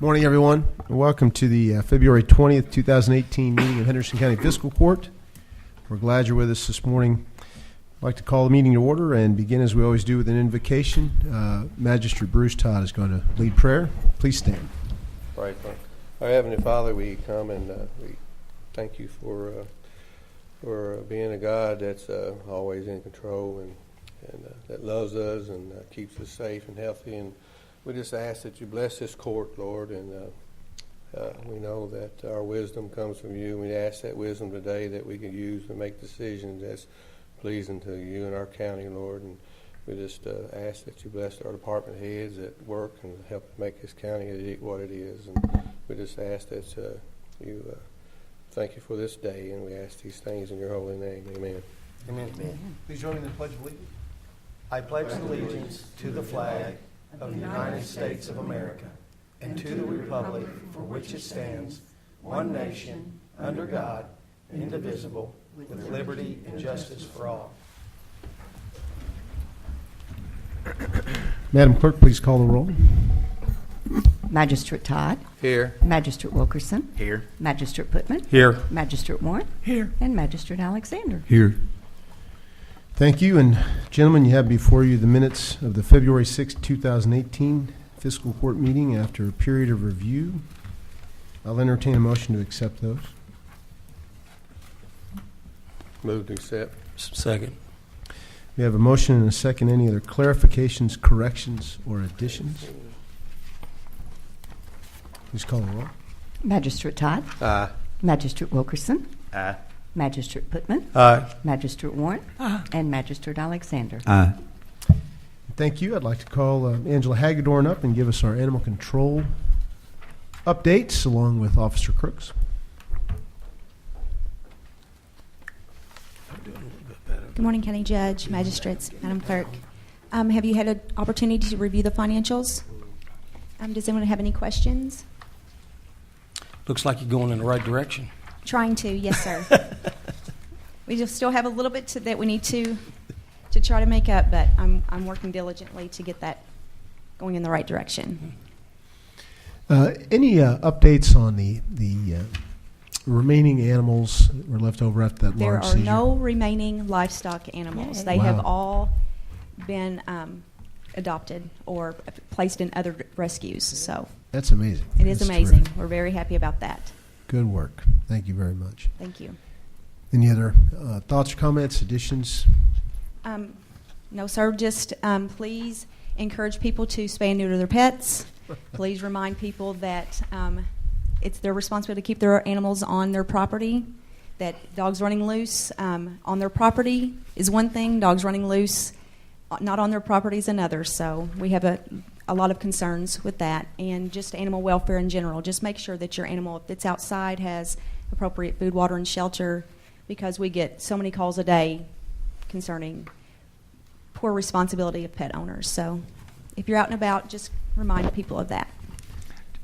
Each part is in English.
Morning, everyone. Welcome to the February 20th, 2018 meeting of Henderson County Fiscal Court. We're glad you're with us this morning. I'd like to call the meeting to order and begin as we always do with an invocation. Magistrate Bruce Todd is going to lead prayer. Please stand. Right. Our Heavenly Father, we come and we thank you for being a God that's always in control and that loves us and keeps us safe and healthy. And we just ask that you bless this court, Lord, and we know that our wisdom comes from you. We ask that wisdom today that we can use to make decisions that's pleasing to you and our county, Lord. And we just ask that you bless our department heads at work and help make this county what it is. And we just ask that you thank you for this day, and we ask these things in your holy name. Amen. Amen. Amen. Please join me in the Pledge of Allegiance. I pledge allegiance to the flag of the United States of America and to the republic for which it stands, one nation, under God, indivisible, with liberty and justice for all. Madam Clerk, please call the roll. Magistrate Todd. Here. Magistrate Wilkerson. Here. Magistrate Putman. Here. Magistrate Warren. Here. And Magistrate Alexander. Here. Thank you. And gentlemen, you have before you the minutes of the February 6, 2018 Fiscal Court meeting after a period of review. I'll entertain a motion to accept those. Move to accept. Second. We have a motion and a second. Any other clarifications, corrections, or additions? Please call the roll. Magistrate Todd. Aye. Magistrate Wilkerson. Aye. Magistrate Putman. Aye. Magistrate Warren. Aye. And Magistrate Alexander. Aye. Thank you. I'd like to call Angela Hagedorn up and give us our animal control updates along with Officer Crooks. Good morning, County Judge, Magistrates, Madam Clerk. Have you had an opportunity to review the financials? Does anyone have any questions? Looks like you're going in the right direction. Trying to, yes, sir. We just still have a little bit that we need to try to make up, but I'm working diligently to get that going in the right direction. Any updates on the remaining animals that were left over after that There large are seizure? no remaining livestock animals. Yay. They Wow. have all been adopted or placed in other rescues. So That's amazing. it is That's amazing. terrific. We're very happy about that. Good work. Thank you very much. Thank you. Any other thoughts, comments, additions? No, sir. Just please encourage people to spay and neuter their pets. Please remind people that it's their responsibility to keep their animals on their property, that dogs running loose on their property is one thing, dogs running loose not on their property is another. So we have a lot of concerns with that, and just animal welfare in general. Just make sure that your animal, if it's outside, has appropriate food, water, and shelter, because we get so many calls a day concerning poor responsibility of pet owners. So if you're out and about, just remind people of that.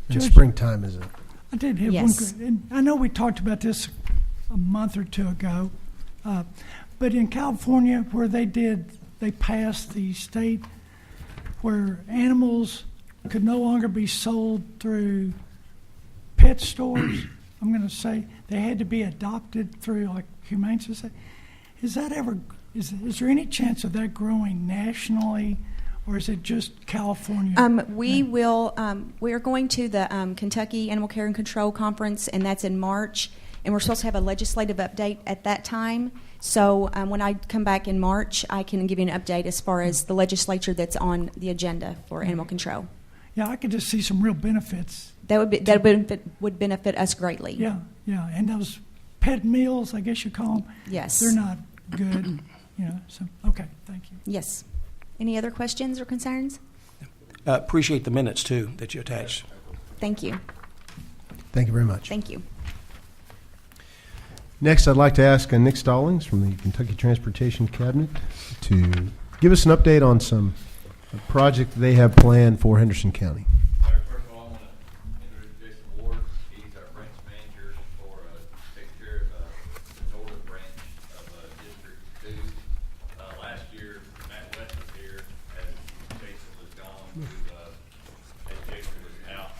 And Judge, springtime is I did have Yes. one. And I know we talked about this a month or two ago, but in California, where they passed the state where animals could no longer be sold through pet stores. I'm going to say they had to be adopted through like Humane Society. Is there any chance of that growing nationally, or is it just California? We are going to the Kentucky Animal Care and Control Conference, and that's in March. And we're supposed to have a legislative update at that time. So when I come back in March, I can give you an update as far as the legislature that's on the agenda for animal control. Yeah, I could just see some real benefits. That would benefit us greatly. Yeah, and those pet meals, I guess you call them. Yes. They're not good, So okay, thank you. Yes. Any other questions or concerns? Appreciate the minutes, too, that you attached. Thank you. Thank you very much. Thank you. Next, I'd like to ask Nick Stallings from the Kentucky Transportation Cabinet to give us an update on some project they have planned for Henderson County. First of all, I want to introduce Jason Ward. He's our branch manager for taking care of the northern branch of District 2. Last year, Matt West was here as Jason was gone. As Jason was out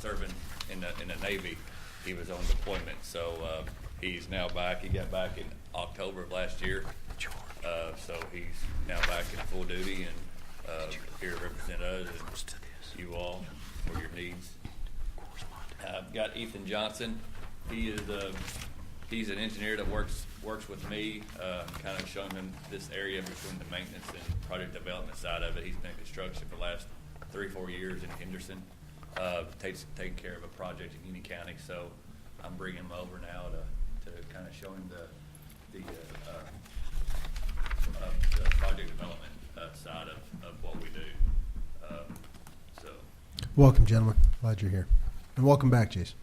serving in the Navy. He was on deployment, so he's now back. He got back in October of last year, so he's now back in full duty and here to represent us and you all for your needs. I've got Ethan Johnson. He is he's an engineer that works with me, kind of showing him this area between the maintenance and project development side of it. He's been in construction for the last 3 or 4 years in Henderson, taking care of a project in Union County. So I'm bringing him over now to kind of show him the project development side of what we do. So Welcome, gentlemen. Glad you're here. And welcome back, Jason.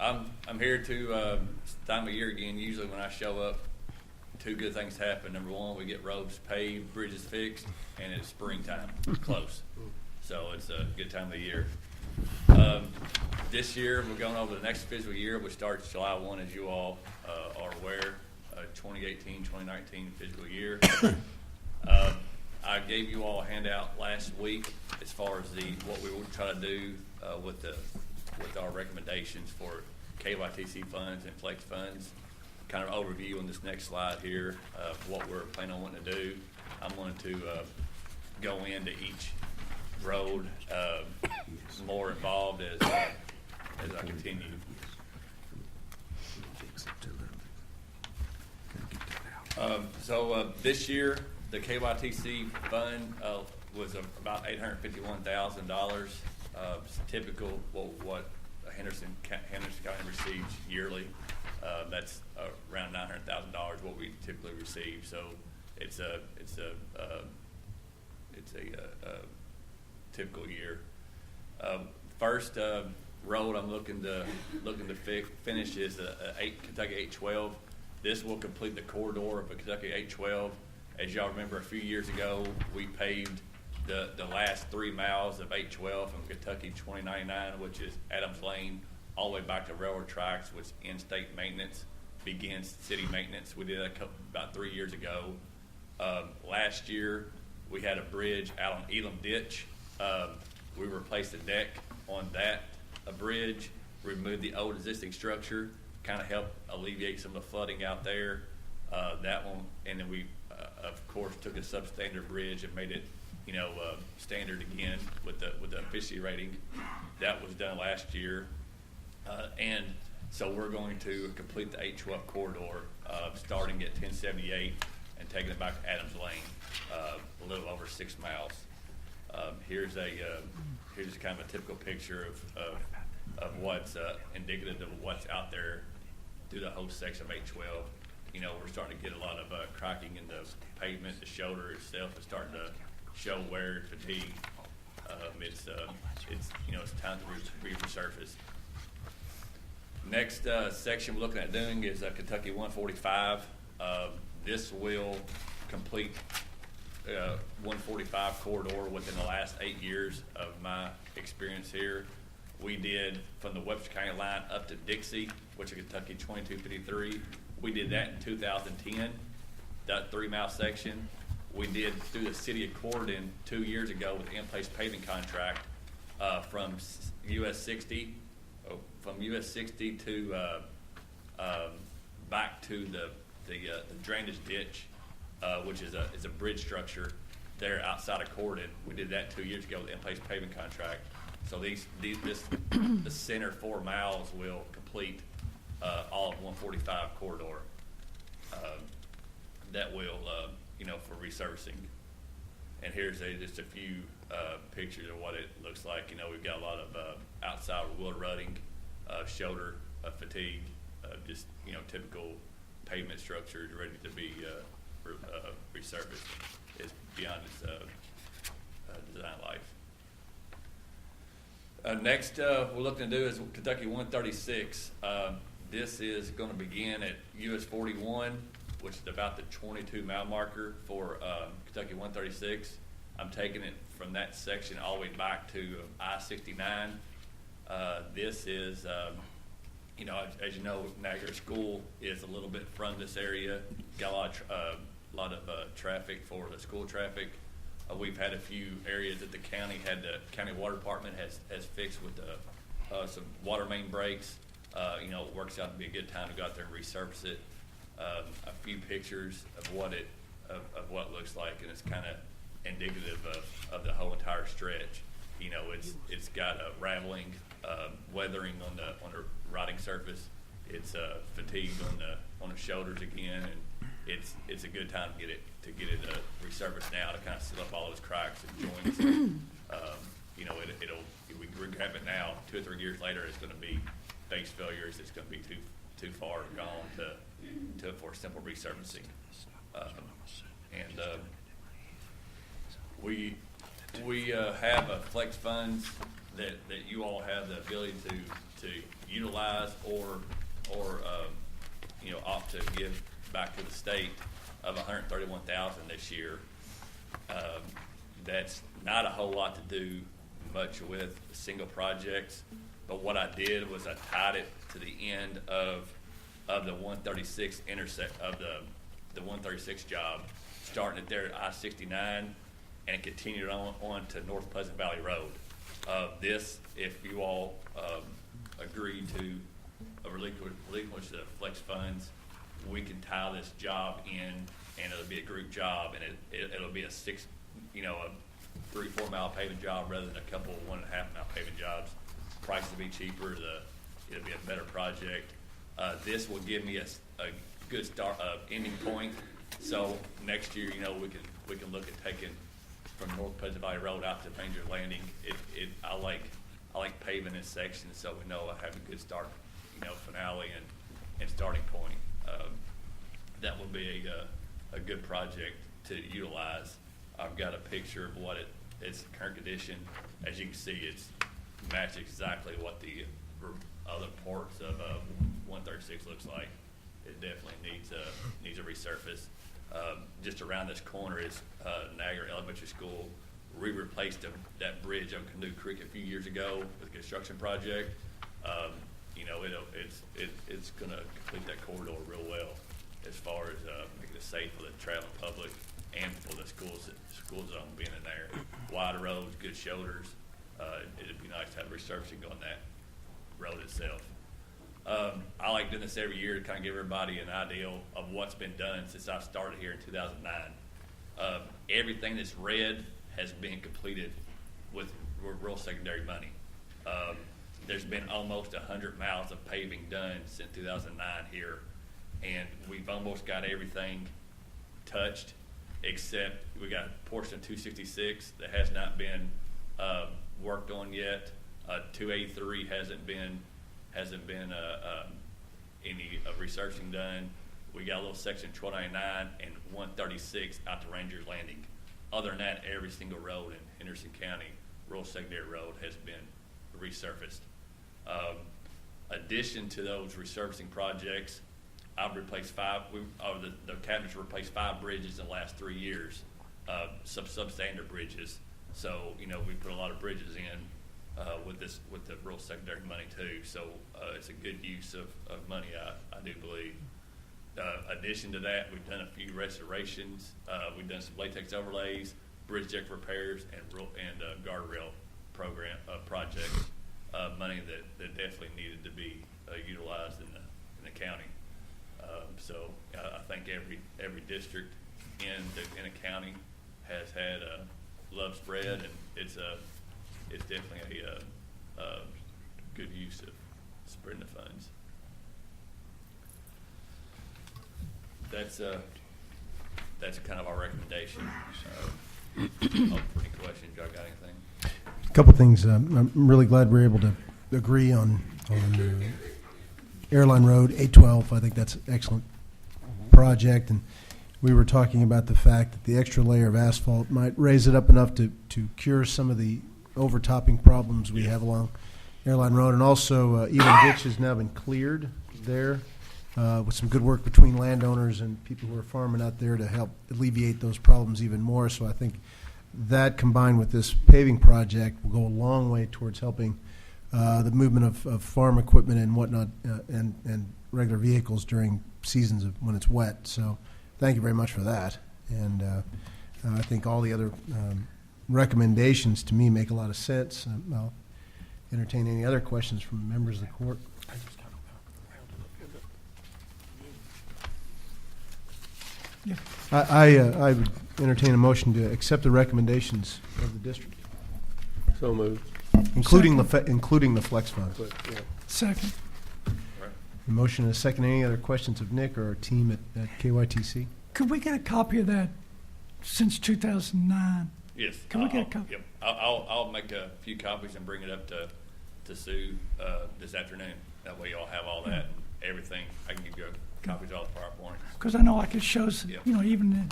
I'm here to time of year again. Usually when I show up, 2 good things happen. Number 1, we get roads paved, bridges fixed, and it's springtime. It's close. So it's a good time of the year. This year, we're going over the next fiscal year, which starts July 1, as you all are aware, 2018-2019 fiscal year. I gave you all a handout last week as far as what we will try to do with our recommendations for KYTC funds and flex funds. Kind of overview on this next slide here of what we're planning on wanting to do. I'm going to go into each road more involved as I continue. So this year, the KYTC fund was about $851,000. Typical what Henderson County receives yearly. That's around $900,000 what we typically receive. So it's a typical year. First road I'm looking to finish is Kentucky 812. This will complete the corridor of the Kentucky 812. As y'all remember, a few years ago, we paved the last 3 miles of 812 from Kentucky 2099, which is Adams Lane, all the way back to railroad tracks, which in-state maintenance begins city maintenance. We did that about 3 years ago. Last year, we had a bridge out on Elam Ditch. We replaced the deck on that bridge, removed the old existing structure, kind of helped alleviate some of the flooding out there. That one, and then we, of course, took a substandard bridge and made it, standard again with the efficiency rating. That was done last year, and so we're going to complete the 812 corridor, starting at 1078 and taking it back to Adams Lane, a little over 6 miles. Here's kind of a typical picture of what's indicative of what's out there through the whole section of 812. We're starting to get a lot of cracking in the pavement. The shoulder itself is starting to show wear and fatigue. It's time to resurface. Next section we're looking at doing is Kentucky 145. This will complete 145 corridor within the last 8 years of my experience here. We did from the Webster County line up to Dixie, which is Kentucky 2253. We did that in 2010, that 3-mile section. We did through the city of Corydon 2 years ago with the in-place paving contract from US 60, to back to the drainage ditch, which is a bridge structure there outside of Corydon. We did that 2 years ago with the in-place paving contract. So the center 4 miles will complete all of 145 corridor. That will, for resurfacing. And here's just a few pictures of what it looks like. We've got a lot of outside wheel rutting, shoulder fatigue, just typical pavement structure ready to be resurfaced. It's beyond its design life. Next, we're looking to do is Kentucky 136. This is going to begin at US 41, which is about the 22-mile marker for Kentucky 136. I'm taking it from that section all the way back to I-69. This is, as you know, Niagara School is a little bit from this area. Got a lot of traffic for the school traffic. We've had a few areas that the county water department has fixed with some water main breaks. It works out to be a good time to go out there and resurface it. A few pictures of what it looks like, and it's kind of indicative of the whole entire stretch. It's got a raveling, weathering on the riding surface. It's fatigued on the shoulders again, and it's a good time to get it resurfaced now to kind of seal up all those cracks and joints. We grab it now. 2 or 3 years later, it's going to be base failures. It's going to be too far gone for simple resurfacing. We have flex funds that you all have the ability to utilize or opt to give back to the state of $131,000 this year. That's not a whole lot to do much with single projects, but what I did was I tied it to the end of the 136 the 136 job, starting it there at I-69 and continued on to North Pleasant Valley Road. If you all agree to relinquish the flex funds, we can tie this job in, and it'll be a group job, and it'll be a 3-4 mile paving job rather than a couple 1.5 mile paving jobs. Price will be cheaper. It'll be a better project. This will give me a good start ending point. So next year, we can look at taking from North Pleasant Valley Road out to Ranger Landing. I like paving in sections, so we know I have a good start, finale and starting point. That will be a good project to utilize. I've got a picture of what its current condition. As you can see, it's matches exactly what the other parts of 136 looks like. It definitely needs a resurface. Just around this corner is Niagara Elementary School. We replaced that bridge on Canoe Creek a few years ago with a construction project. It's going to complete that corridor real well as far as making it safe for the traveling public and for the school zone being in there. Wide roads, good shoulders. It'd be nice to have resurfacing on that road itself. I like doing this every year to kind of give everybody an idea of what's been done since I started here in 2009. Everything that's red has been completed with rural secondary money. There's been almost 100 miles of paving done since 2009 here, and we've almost got everything touched, except we got a portion of 266 that has not been worked on yet. 283 hasn't been any researching done. We got a little section 1299 and 136 out to Rangers Landing. Other than that, every single road in Henderson County, rural secondary road, has been resurfaced. Addition to those resurfacing projects, I've replaced the cabinets replaced 5 bridges in the last 3 years, substandard bridges. So we put a lot of bridges in with the rural secondary money too. So it's a good use of money, I do believe. Addition to that, we've done a few restorations. We've done some latex overlays, bridge deck repairs, and guardrail projects. Money that definitely needed to be utilized in the county. So I think every district in a county has had love spread, and it's definitely a good use of spreading the funds. That's kind of our recommendation. Open for any questions. Y'all got anything? A couple things. I'm really glad we're able to agree on Airline Road 812. I think that's an excellent project, and we were talking about the fact that the extra layer of asphalt might raise it up enough to cure some of the overtopping problems we have along Airline Road, and also even ditch has now been cleared there with some good work between landowners and people who are farming out there to help alleviate those problems even more. So I think that, combined with this paving project, will go a long way towards helping the movement of farm equipment and whatnot and regular vehicles during seasons when it's wet. So thank you very much for that. And I think all the other recommendations to me make a lot of sense. I'll entertain any other questions from members of the court. Yeah. I would entertain a motion to accept the recommendations of the district, So moved. including the flex funds. But, yeah. Second. A motion and a second. Any other questions of Nick or our team at KYTC? Could we get a copy of that since 2009? Yes. Can we get a copy? Yep. I'll make a few copies and bring it up to Sue this afternoon. That way y'all have all that and everything. I can give you copies of all the PowerPoints. Because I know like it shows, Yeah. even,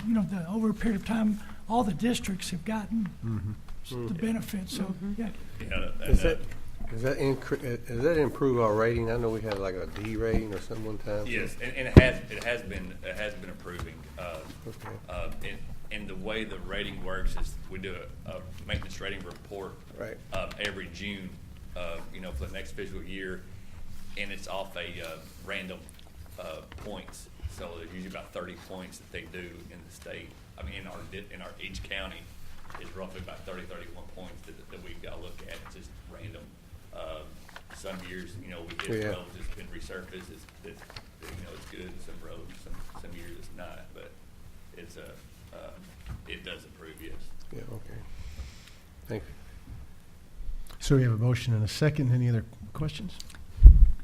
over a period of time, all the districts have gotten the benefits, so, yeah. Yeah, Does that improve our rating? I know we had like a D rating or something one time. yes, and it has been improving. Okay. And the way the rating works is we do a maintenance rating report Right. every June, for the next fiscal year, and it's off a random points. So there's usually about 30 points that they do in the state. I mean, in our each county is roughly about 31 points that we've got to look at. It's just random. Some years, we hit Yeah. roads that's been resurfaced. It's good. Some roads, some years it's not. But it's it does improve, yes. Yeah, okay. Thank you. So we have a motion and a second. Any other questions?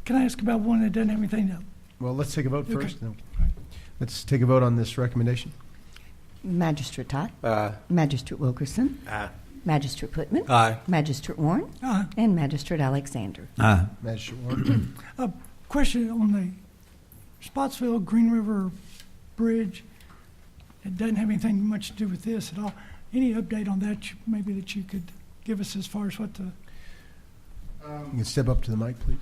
Can I ask about one that doesn't have anything to? Well, let's take a vote Okay. first. All right. Let's take a vote on this recommendation. Magistrate Todd. Aye. Magistrate Wilkerson. Aye. Magistrate Putman. Aye. Magistrate Warren. And Magistrate Alexander. Magistrate Warren. Question on the Spotsville Green River Bridge. It doesn't have anything much to do with this at all. Any update on that, maybe that you could give us as far as what the... You can step up to the mic, please.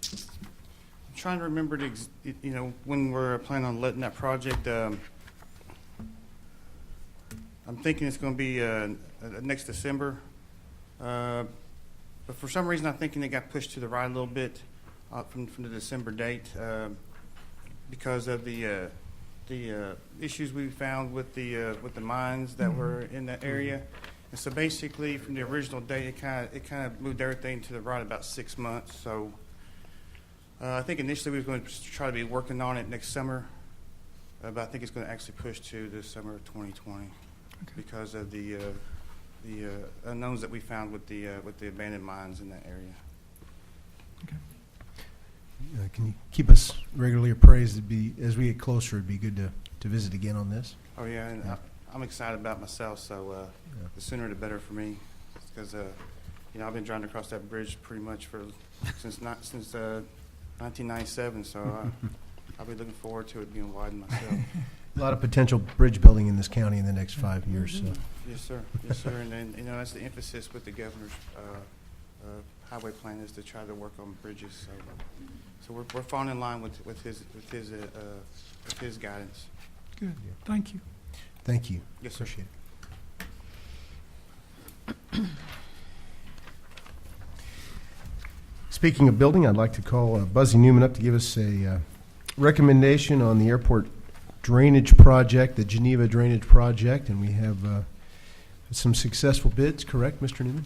I'm trying to remember when we're planning on letting that project. I'm thinking it's going to be next December, but for some reason I'm thinking it got pushed to the right a little bit from the December date because of the issues we found with the mines that were in that area. And so basically, from the original date, it kind of moved everything to the right about 6 months. So I think initially we were going to try to be working on it next summer, but I think it's going to actually push to the summer of 2020 because of the unknowns that we found with the abandoned mines in that area. Can you keep us regularly appraised? As we get closer, it'd be good to visit again on this. Oh yeah, and I'm excited about myself. So the sooner the better for me, because I've been driving across that bridge pretty much since 1997. So I'll be looking forward to it being widened myself. A lot of potential bridge building in this county in the next 5 years. So. Yes, sir. Yes, sir. And then that's the emphasis with the governor's highway plan is to try to work on bridges. So we're falling in line with his guidance. Good. Thank you. Thank you. Yes, sir. Appreciate it. Speaking of building, I'd like to call Buzzy Newman up to give us a recommendation on the airport drainage project, the Geneva Drainage Project, and we have some successful bids, correct, Mr. Newman?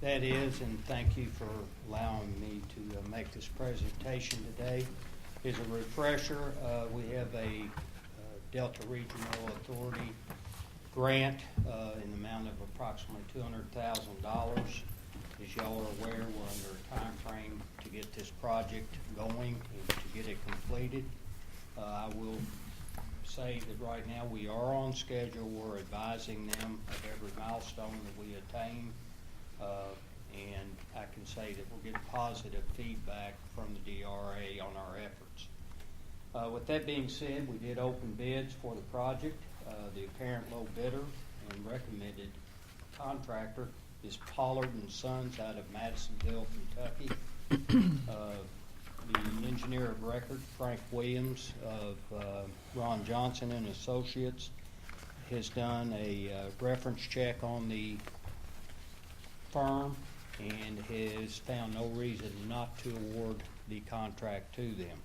That is, and thank you for allowing me to make this presentation today. As a refresher, we have a Delta Regional Authority grant in the amount of approximately $200,000. As y'all are aware, we're under a time frame to get this project going and to get it completed. I will say that right now we are on schedule. We're advising them of every milestone that we attain. And I can say that we're getting positive feedback from the DRA on our efforts. With that being said, we did open bids for the project. The apparent low bidder and recommended contractor is Pollard & Sons out of Madisonville, Kentucky. The engineer of record, Frank Williams of Ron Johnson and Associates, has done a reference check on the firm and has found no reason not to award the contract to them.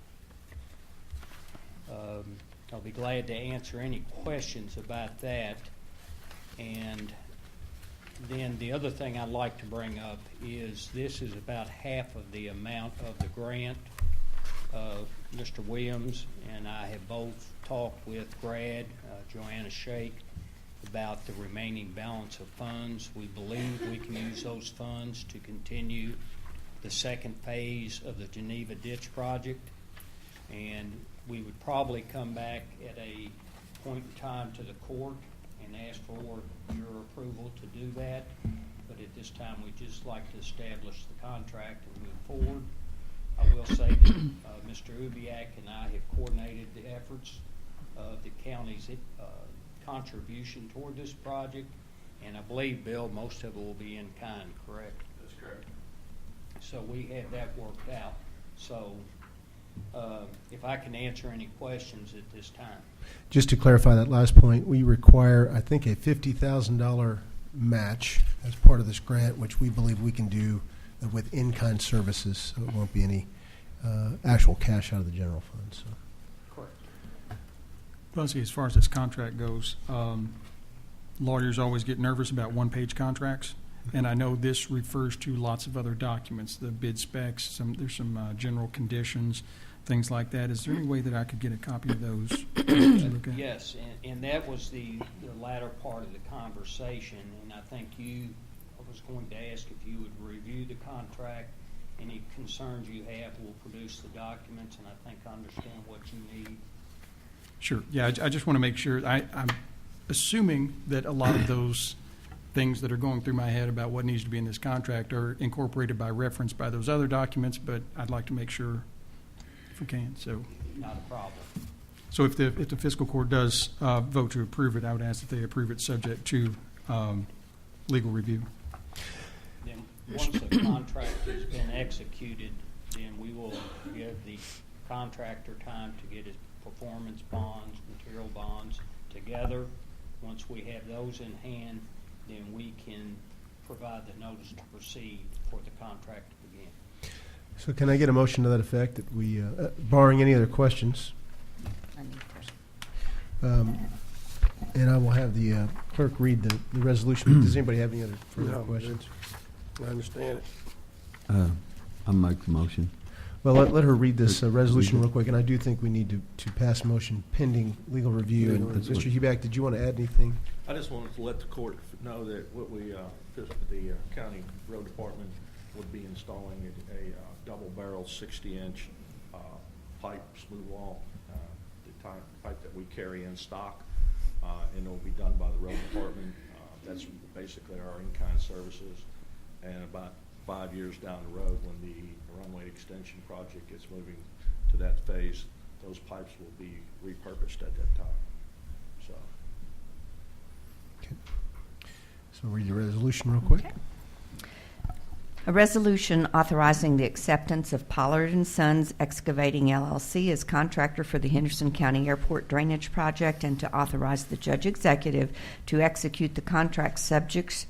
I'll be glad to answer any questions about that. And then the other thing I'd like to bring up is this is about half of the amount of the grant. Mr. Williams and I have both talked with Brad, Joanna Shake, about the remaining balance of funds. We believe we can use those funds to continue the second phase of the Geneva Ditch Project. And we would probably come back at a point in time to the court and ask for your approval to do that. But at this time, we'd just like to establish the contract and move forward. I will say that Mr. Ubiak and I have coordinated the efforts of the county's contribution toward this project, and I believe, Bill, most of it will be in kind, correct? That's correct. So we have that worked out. So if I can answer any questions at this time. Just to clarify that last point, we require, I think, a $50,000 match as part of this grant, which we believe we can do with in-kind services, so it won't be any actual cash out of the general fund. So. Correct. Buzzy, as far as this contract goes, lawyers always get nervous about one-page contracts, and I know this refers to lots of other documents, the bid specs, there's some general conditions, things like that. Is there any way that I could get a copy of those? Okay. Yes, and that was the latter part of the conversation, and I think I was going to ask if you would review the contract. Any concerns you have, we'll produce the documents, and I think I understand what you need. Sure. Yeah, I just want to make sure. I'm assuming that a lot of those things that are going through my head about what needs to be in this contract are incorporated by reference by those other documents, but I'd like to make sure if we can. So, not a problem. So if the fiscal court does vote to approve it, I would ask that they approve it subject to legal review. Then once the contract has been executed, then we will give the contractor time to get his performance bonds, material bonds together. Once we have those in hand, then we can provide the notice to proceed for the contract to begin. So can I get a motion to that effect that we, barring any other questions, and I will have the clerk read the resolution. Does anybody have any other further questions? I understand it. I'll make the motion. Well, let her read this resolution real quick, and I do think we need to pass a motion pending legal review. And Mr. Huback, did you want to add anything? I just wanted to let the court know that what the county road department would be installing a double-barrel 60-inch pipe, smooth wall, the pipe that we carry in stock, and it will be done by the road department. That's basically our in-kind services. And about 5 years down the road, when the runway extension project gets moving to that phase, those pipes will be repurposed at that time. So. Okay. So read the resolution real quick. Okay. A resolution authorizing the acceptance of Pollard & Sons Excavating LLC as contractor for the Henderson County Airport Drainage Project, and to authorize the judge executive to execute the contract subject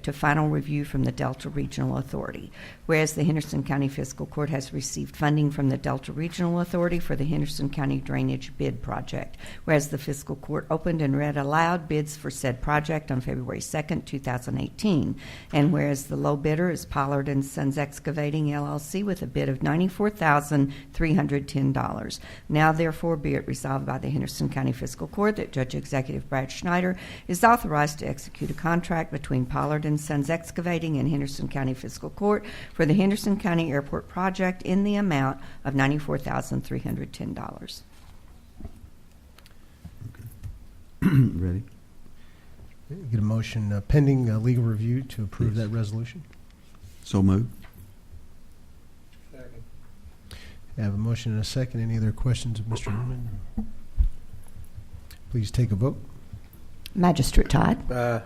to final review from the Delta Regional Authority. Whereas the Henderson County Fiscal Court has received funding from the Delta Regional Authority for the Henderson County Drainage Bid Project. Whereas the Fiscal Court opened and read aloud bids for said project on February 2nd, 2018. And whereas the low bidder is Pollard & Sons Excavating LLC with a bid of $94,310. Now therefore be it resolved by the Henderson County Fiscal Court that Judge Executive Brad Schneider is authorized to execute a contract between Pollard & Sons Excavating and Henderson County Fiscal Court for the Henderson County Airport project in the amount of $94,310. Ready? Get a motion pending legal review to approve that resolution. So moved. Second. I have a motion and a second. Any other questions of Mr. Newman? Please take a vote. Magistrate Todd. Aye.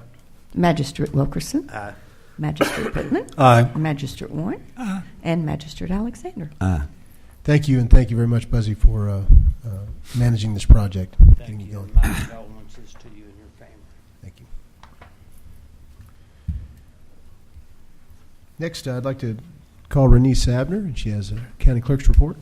Magistrate Wilkerson. Aye. Magistrate Pittman. Aye. Magistrate Warren. And Magistrate Alexander. Aye. Thank you, and thank you very much, Buzzy, for managing this project. Thank Getting it you. going. My condolences to you and your family. Thank you. Next, I'd like to call Renee Sabner, and she has a county clerk's report.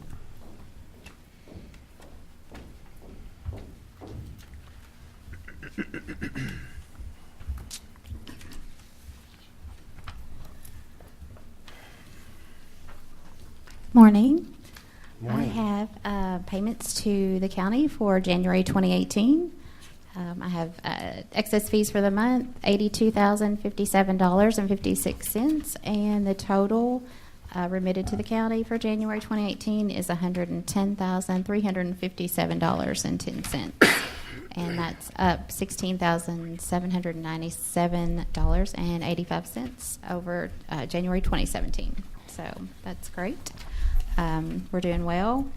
Morning. Morning. I have payments to the county for January 2018. I have excess fees for the month, $82,057.56, and the total remitted to the county for January 2018 is $110,357.10. And that's up $16,797.85 over January 2017. So that's great. We're doing well.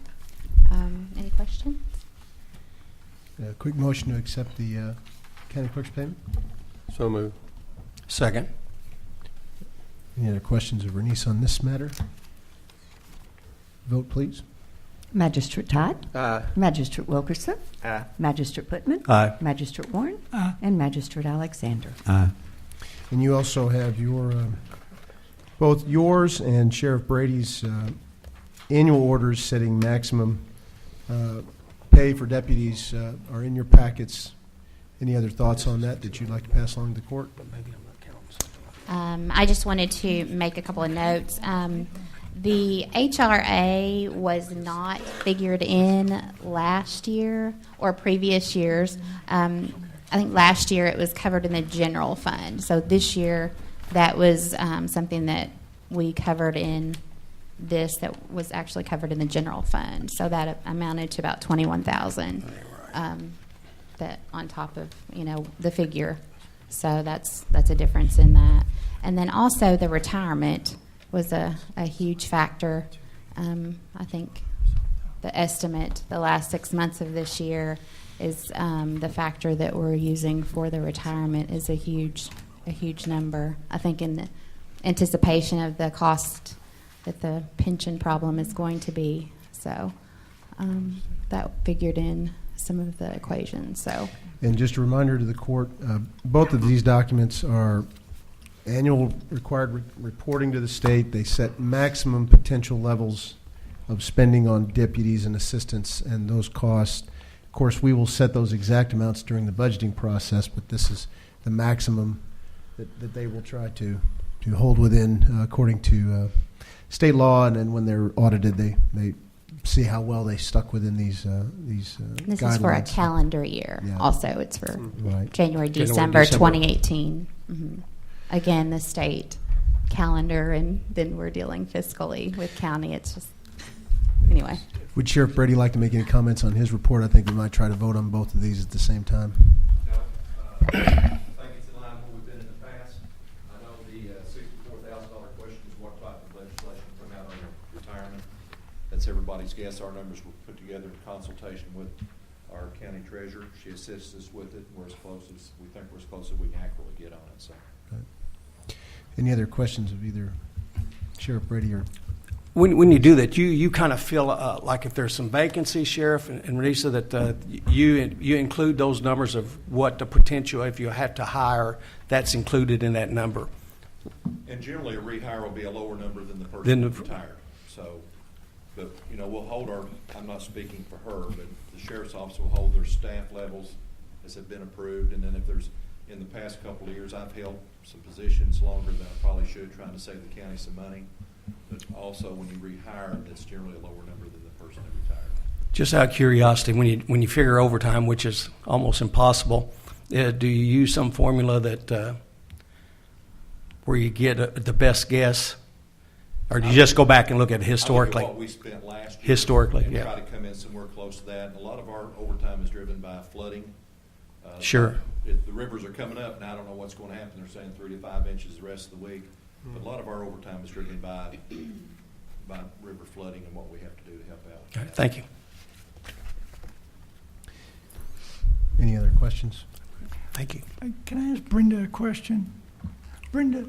Any questions? A quick motion to accept the county clerk's payment. So moved. Second. Any other questions of Bernice on this matter? Vote, please. Magistrate Todd? Aye. Magistrate Wilkerson? Aye. Magistrate Putman? Aye. Magistrate Warren? Aye. And Magistrate Alexander. Aye. And you also have your, both yours and Sheriff Brady's annual orders setting maximum pay for deputies are in your packets. Any other thoughts on that you'd like to pass along to the court? I just wanted to make a couple of notes. The HRA was not figured in last year or previous years. I think last year it was covered in the general fund. So this year that was something that we covered in this that was actually covered in the general fund. So that amounted to about $21,000 that on top of, the figure. So that's a difference in that. And then also the retirement was a huge factor. I think the estimate the last 6 months of this year is the factor that we're using for the retirement is a huge number. I think in the anticipation of the cost that the pension problem is going to be. So that figured in some of the equations. So. And just a reminder to the court, both of these documents are annual required reporting to the state. They set maximum potential levels of spending on deputies and assistants and those costs. Of course, we will set those exact amounts during the budgeting process, but this is the maximum that they will try to hold within according to state law, and then when they're audited, they see how well they stuck within these This guidelines. is for a calendar year. Yeah. Also, it's for Right. January, December 2018. Mm-hmm. Again, the state calendar, and then we're dealing fiscally with county. It's just, anyway. Would Sheriff Brady like to make any comments on his report? I think we might try to vote on both of these at the same time. No, I think it's in line with what we've been in the past. I know the $64,000 question is what type of legislation come out on retirement. That's everybody's guess. Our numbers were put together in consultation with our county treasurer. She assists us with it. We're as close as we think we're as close as we can accurately get on it. So. Any other questions of either Sheriff Brady or? When you do that, you kind of feel like if there's some vacancies, Sheriff and Renisa, that you include those numbers of what the potential, if you have to hire, that's included in that number. And generally, a rehire will be a lower number than the person who's retired. So, but we'll hold our. I'm not speaking for her, but the sheriff's office will hold their staff levels as have been approved, and then if there's in the past couple of years, I've held some positions longer than I probably should, trying to save the county some money. But also, when you rehire, that's generally a lower number than the person that retired. Just out of curiosity, when you figure overtime, which is almost impossible, do you use some formula that where you get the best guess, or do you just go back and look at it historically? I look at what we spent last year. Historically, and yeah. Try to come in somewhere close to that. And a lot of our overtime is driven by flooding. Sure. If the rivers are coming up, now I don't know what's going to happen. They're saying 3 to 5 inches the rest of the week. But a lot of our overtime is driven by river flooding and what we have to do to help out. All right, thank you. Any other questions? Thank you. Can I ask Brenda a question? Brenda,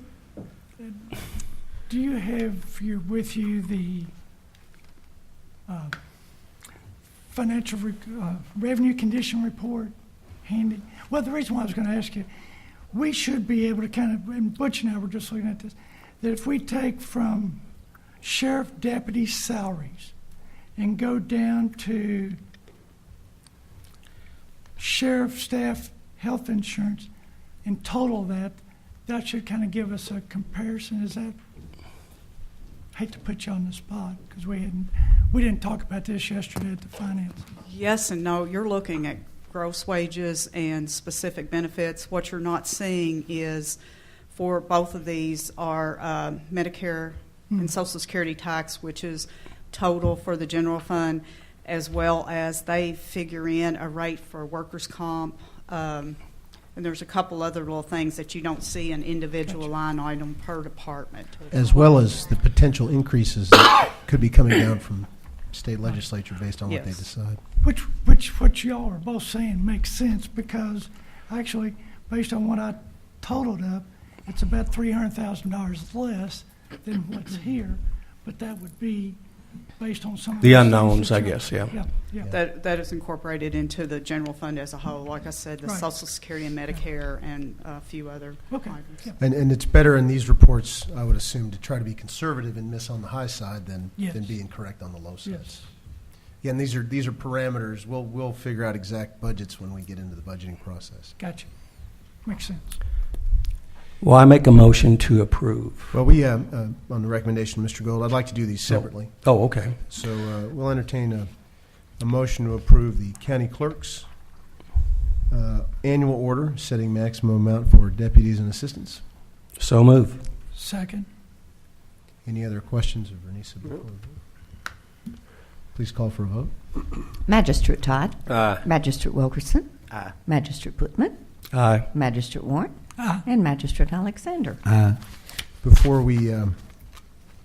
do you have with you the financial revenue condition report handy? Well, the reason why I was going to ask you, we should be able to kind of, and Butch and I were just looking at this, that if we take from sheriff deputy salaries and go down to sheriff staff health insurance and total that should kind of give us a comparison. Is that hate to put you on the spot because we didn't talk about this yesterday at the finance. Yes and no. You're looking at gross wages and specific benefits. What you're not seeing is for both of these are Medicare and Social Security tax, which is total for the general fund, as well as they figure in a rate for workers' comp. And there's a couple other little things that you don't see an individual line item per department. As well as the potential increases that could be coming down from state legislature based on what they Yes. decide. Which y'all are both saying makes sense because actually, based on what I totaled up, it's about $300,000 less than what's here, but that would be based on some of The things unknowns, that I you- guess, yeah. Yeah. That is incorporated into the general fund as a whole. Like I said, the Right. Social Security and Medicare and a few other Okay. items. Yeah. And it's better in these reports, I would assume, to try to be conservative and miss on the high side than Yes. being correct on the low side. Yes. Yeah, and these are parameters. We'll figure out exact budgets when we get into the budgeting process. Gotcha. Makes sense. Well, I make a motion to approve. Well, we on the recommendation of Mr. Gold, I'd like to do these separately. Oh, okay. So we'll entertain a motion to approve the county clerk's annual order setting maximum amount for deputies and assistants. So move. Second. Any other questions of Renisa before we vote? Please call for a vote. Magistrate Todd. Aye. Magistrate Wilkerson. Aye. Magistrate Putman. Aye. Magistrate Warren. Aye. And Magistrate Alexander. Aye. Before we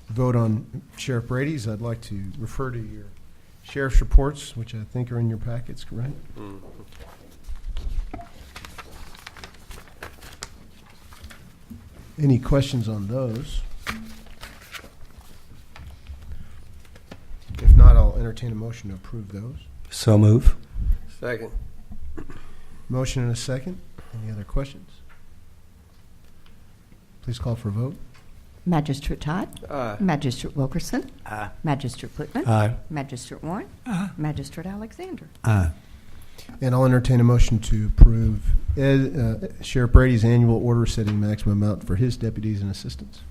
vote on Sheriff Brady's, I'd like to refer to your sheriff's reports, which I think are in your packets, correct? Any questions on those? If not, I'll entertain a motion to approve those. So move. Second. Motion and a second. Any other questions? Please call for a vote. Magistrate Todd. Aye. Magistrate Wilkerson. Aye. Magistrate Putman. Aye. Magistrate Warren. Aye. Magistrate Alexander. Aye. And I'll entertain a motion to approve Sheriff Brady's annual order setting maximum amount for his deputies and assistants.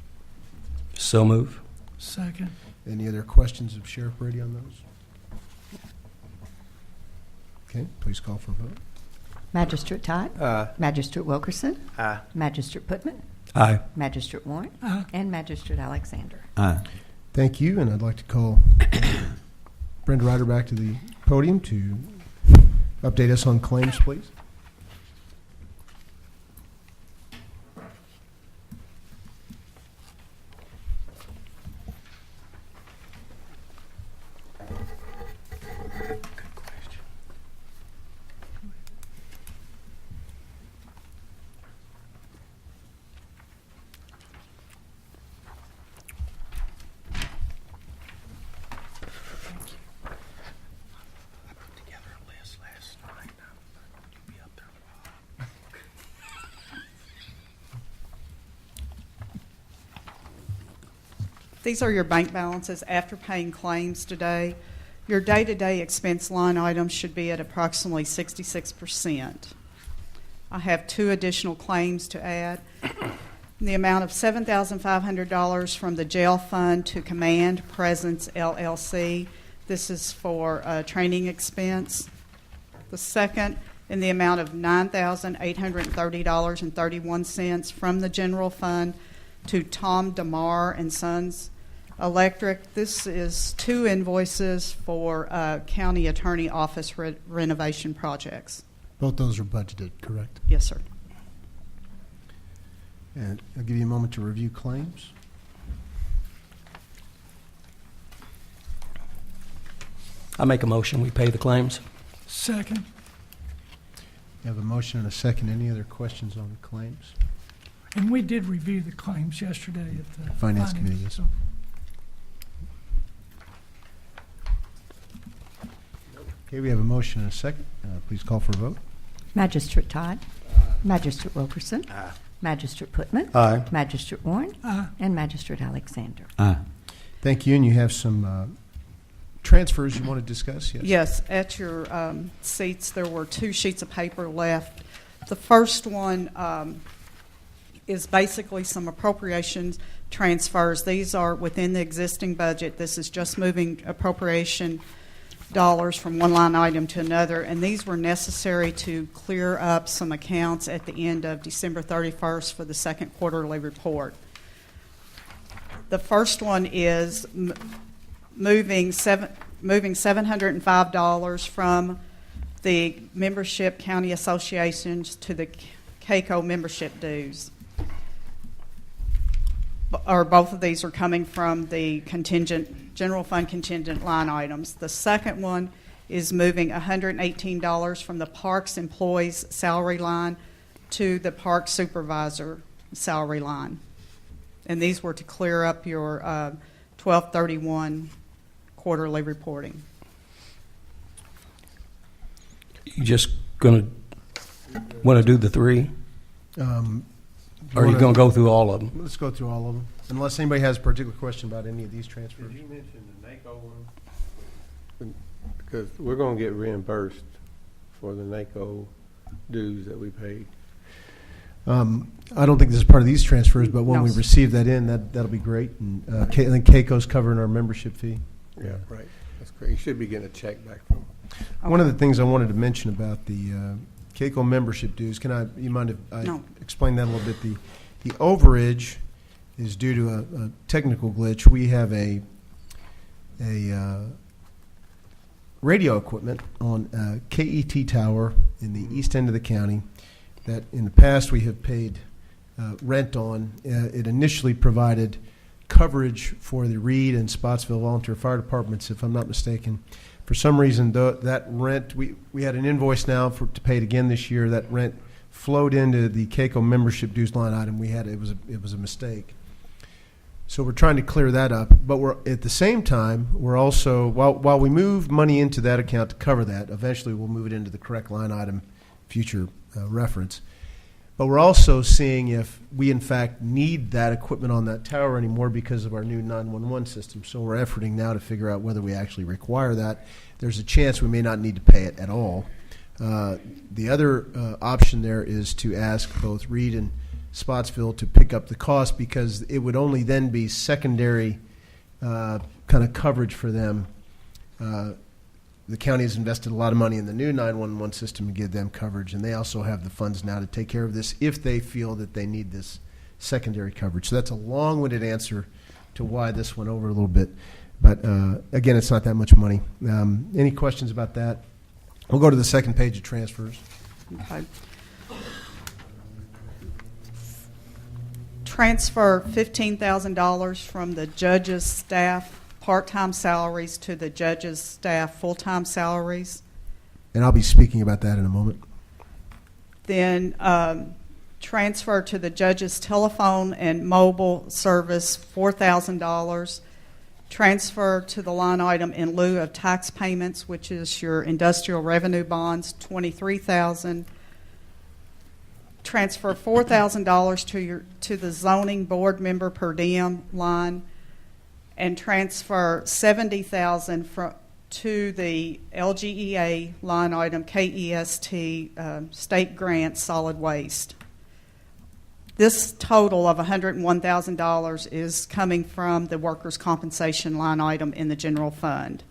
So move. Second. Any other questions of Sheriff Brady on those? Okay, please call for a vote. Magistrate Todd. Aye. Magistrate Wilkerson. Aye. Magistrate Putman. Aye. Magistrate Warren. Aye. And Magistrate Alexander. Aye. Thank you, and I'd like to call Brenda Ryder back to the podium to update us on claims, please. These are your bank balances after paying claims today. Your day-to-day expense line items should be at approximately 66%. I have 2 additional claims to add. The amount of $7,500 from the jail fund to Command Presence LLC. This is for training expense. The second, in the amount of $9,830.31 from the general fund to Tom DeMar and Sons Electric. This is 2 invoices for county attorney office renovation projects. Both those are budgeted, correct? Yes, sir. And I'll give you a moment to review claims. I make a motion. We pay the claims. Second. You have a motion and a second. Any other questions on the claims? And we did review the claims yesterday at the Finance Committee, yes. so- Okay, we have a motion and a second. Please call for a vote. Magistrate Todd. Magistrate Wilkerson. Aye. Magistrate Putman. Aye. Magistrate Warren. Aye. And Magistrate Alexander. Aye. Thank you, and you have some transfers you want to discuss? Yes. Yes, at your seats, there were 2 sheets of paper left. The first one is basically some appropriations transfers. These are within the existing budget. This is just moving appropriation dollars from one line item to another, and these were necessary to clear up some accounts at the end of December 31st for the second quarterly report. The first one is moving $705 from the membership county associations to the CAECO membership dues. Or both of these are coming from the general fund contingent line items. The second one is moving $118 from the parks employees salary line to the park supervisor salary line. And these were to clear up your 12/31 quarterly reporting. You just going to want to do the three? Or are you going to go through all of them? Let's go through all of them, unless anybody has a particular question about any of these transfers. Did you mention the NACO one? Because we're going to get reimbursed for the NACO dues that we paid. I don't think this is part of these transfers, but when we receive that in, that'll be great. And I think CAECO's covering our membership fee. Yeah, right. That's great. You should be getting a check back from them. One of the things I wanted to mention about the CAECO membership dues, you mind if I explain that a little bit? The overage is due to a technical glitch. We have a radio equipment on KET tower in the east end of the county that in the past we have paid rent on. It initially provided coverage for the Reed and Spotsville volunteer fire departments, if I'm not mistaken. For some reason, that rent, we had an invoice now to pay it again this year. That rent flowed into the CAECO membership dues line item. It was a mistake. So we're trying to clear that up. But we're at the same time, we're also, while we move money into that account to cover that, eventually we'll move it into the correct line item, future reference. But we're also seeing if we, in fact, need that equipment on that tower anymore because of our new 911 system. So we're efforting now to figure out whether we actually require that. There's a chance we may not need to pay it at all. The other option there is to ask both Reed and Spotsville to pick up the cost, because it would only then be secondary kind of coverage for them. The county has invested a lot of money in the new 911 system to give them coverage, and they also have the funds now to take care of this if they feel that they need this secondary coverage. So that's a long-winded answer to why this went over a little bit. But again, it's not that much money. Any questions about that? We'll go to the second page of transfers. Okay. Transfer $15,000 from the judge's staff part-time salaries to the judge's staff full-time salaries. And I'll be speaking about that in a moment. Then transfer to the judge's telephone and mobile service $4,000. Transfer to the line item in lieu of tax payments, which is your industrial revenue bonds, $23,000. Transfer $4,000 to the zoning board member per diem line, and transfer $70,000 to the LGEA line item KEST state grant solid waste. This total of $101,000 is coming from the workers' compensation line item in the general fund.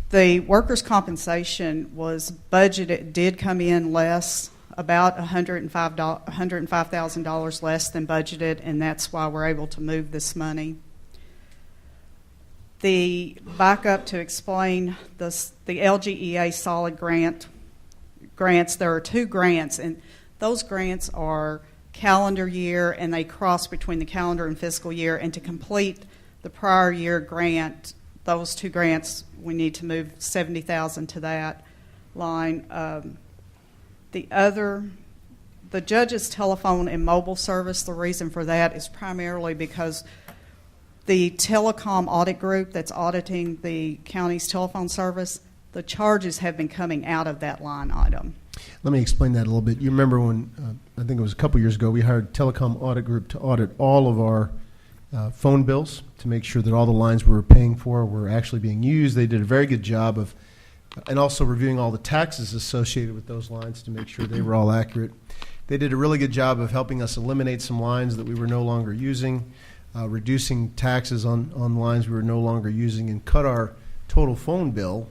The workers' compensation was budgeted, did come in less, about $105,000 less than budgeted, and that's why we're able to move this money. The backup to explain the LGEA solid grants, there are two grants, and those grants are calendar year, and they cross between the calendar and fiscal year. And to complete the prior year grant, those two grants, we need to move $70,000 to that line. The judge's telephone and mobile service, the reason for that is primarily because the telecom audit group that's auditing the county's telephone service, the charges have been coming out of that line item. Let me explain that a little bit. You remember when, I think it was a couple years ago, we hired a telecom audit group to audit all of our phone bills to make sure that all the lines we were paying for were actually being used. They did a very good job of, and also reviewing all the taxes associated with those lines to make sure they were all accurate. They did a really good job of helping us eliminate some lines that we were no longer using. reducing taxes on lines we were no longer using, and cut our total phone bill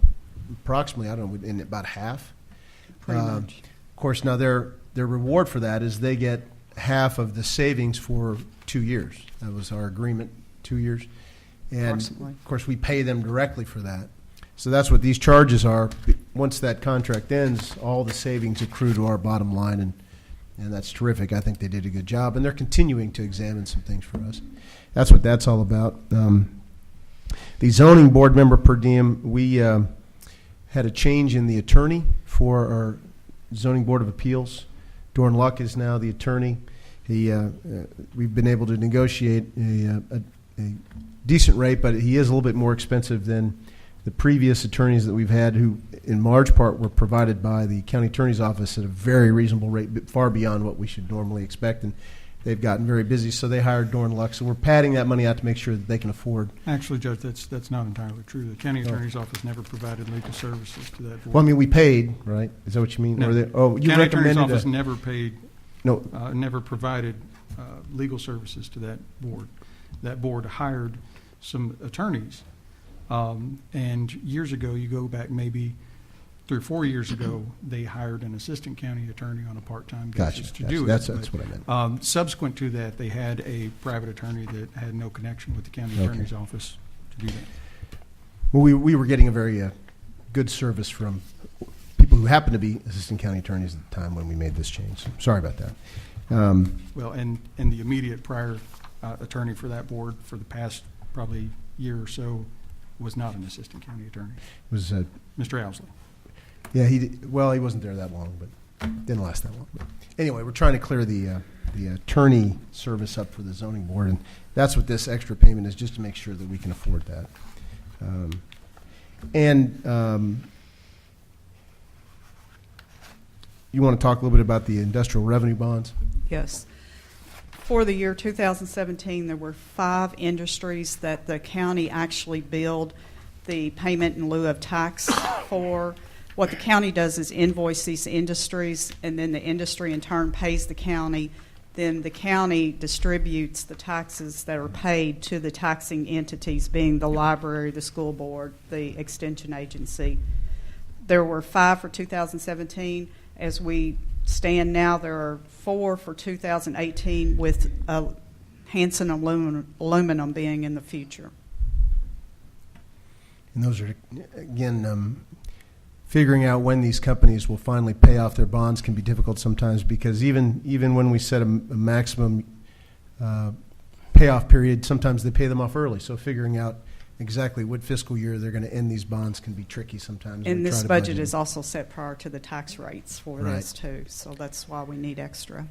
approximately, I don't know, in about half. Pretty much. Of course, now their reward for that is they get half of the savings for 2 years. That was our agreement, 2 years. And, Approximately. of course, we pay them directly for that. So that's what these charges are. Once that contract ends, all the savings accrue to our bottom line, and that's terrific. I think they did a good job, and they're continuing to examine some things for us. That's what that's all about. The zoning board member per diem, we had a change in the attorney for our zoning board of appeals. Dorn Luck is now the attorney. We've been able to negotiate a decent rate, but he is a little bit more expensive than the previous attorneys that we've had, who in large part were provided by the county attorney's office at a very reasonable rate, far beyond what we should normally expect. And they've gotten very busy, so they hired Dorn Luck. So we're padding that money out to make sure that they can afford. Actually, Judge, that's not entirely true. The county attorney's office never provided legal services to that board. Well, I mean, we paid, right? Is that what you mean? No. Or you County attorney's recommended office never paid, no. Never provided legal services to that board. That board hired some attorneys. And years ago, you go back maybe 3 or 4 years ago, they hired an assistant county attorney on a part-time basis to do it. That's what I meant. Subsequent to that, they had a private attorney that had no connection with the county attorney's office to do that. Well, we were getting a very good service from people who happened to be assistant county attorneys at the time when we made this change. So sorry about that. Well, and the immediate prior attorney for that board for the past probably year or so was not an assistant county attorney. Was Mr. Owsley. Yeah, he wasn't there that long, but didn't last that long. But anyway, we're trying to clear the attorney service up for the zoning board, and that's what this extra payment is, just to make sure that we can afford that. You want to talk a little bit about the industrial revenue bonds? Yes. For the year 2017, there were 5 industries that the county actually billed the payment in lieu of tax for. What the county does is invoice these industries, and then the industry in turn pays the county. Then the county distributes the taxes that are paid to the taxing entities, being the library, the school board, the extension agency. There were 5 for 2017. As we stand now, there are 4 for 2018, with Hanson aluminum being in the future. And those are, again, figuring out when these companies will finally pay off their bonds can be difficult sometimes, because even when we set a maximum payoff period, sometimes they pay them off early. So figuring out exactly what fiscal year they're going to end these bonds can be tricky sometimes. And this budget is also set prior to the tax rates for Right. those too, so that's why we need extra.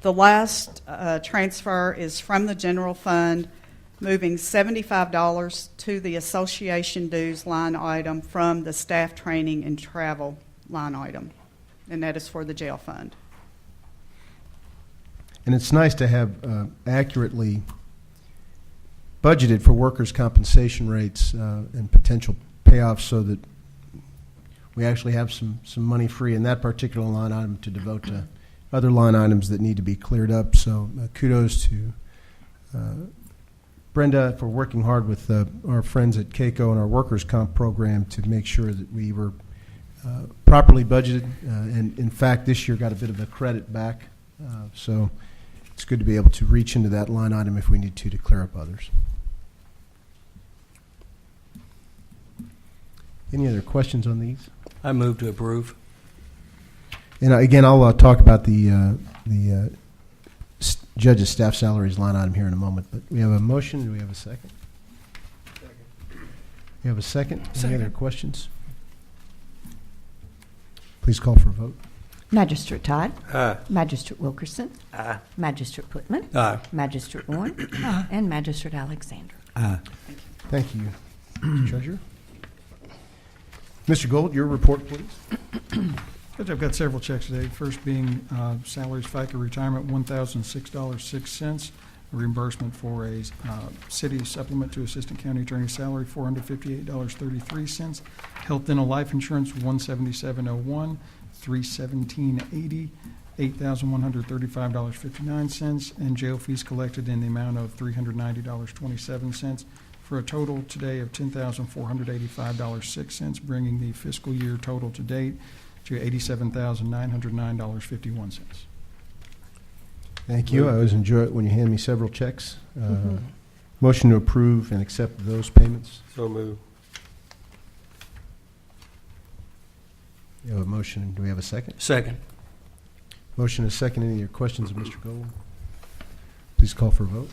The last transfer is from the general fund, moving $75 to the association dues line item from the staff training and travel line item, and that is for the jail fund. And it's nice to have accurately budgeted for workers' compensation rates and potential payoffs, so that we actually have some money free in that particular line item to devote to other line items that need to be cleared up. So kudos to Brenda for working hard with our friends at CAECO and our workers' comp program to make sure that we were properly budgeted, and in fact this year got a bit of a credit back. So it's good to be able to reach into that line item if we need to clear up others. Any other questions on these? I move to approve. And again, I'll talk about the judge's staff salaries line item here in a moment. But we have a motion. Do we have a second? Second. We have a second. Any other questions? Please call for a vote. Magistrate Todd. Aye. Magistrate Wilkerson. Aye. Magistrate Putman. Aye. Magistrate Warren. And Magistrate Alexander. Aye. Thank you, Mr. Treasurer. Mr. Gold, your report, please. Judge, I've got several checks today. First being salaries, FICA retirement, $1,006.06. Reimbursement for a city supplement to assistant county attorney's salary, $458.33. Health, dental, life insurance, $177.01. $317.80. $8,135.59, and jail fees collected in the amount of $390.27, for a total today of $10,485.06, bringing the fiscal year total to date to $87,909.51. Thank you. I always enjoy it when you hand me several checks. Motion to approve and accept those payments. So move. You have a motion. Do we have a second? Second. Motion is second. Any of your questions of Mr. Gold? Please call for a vote.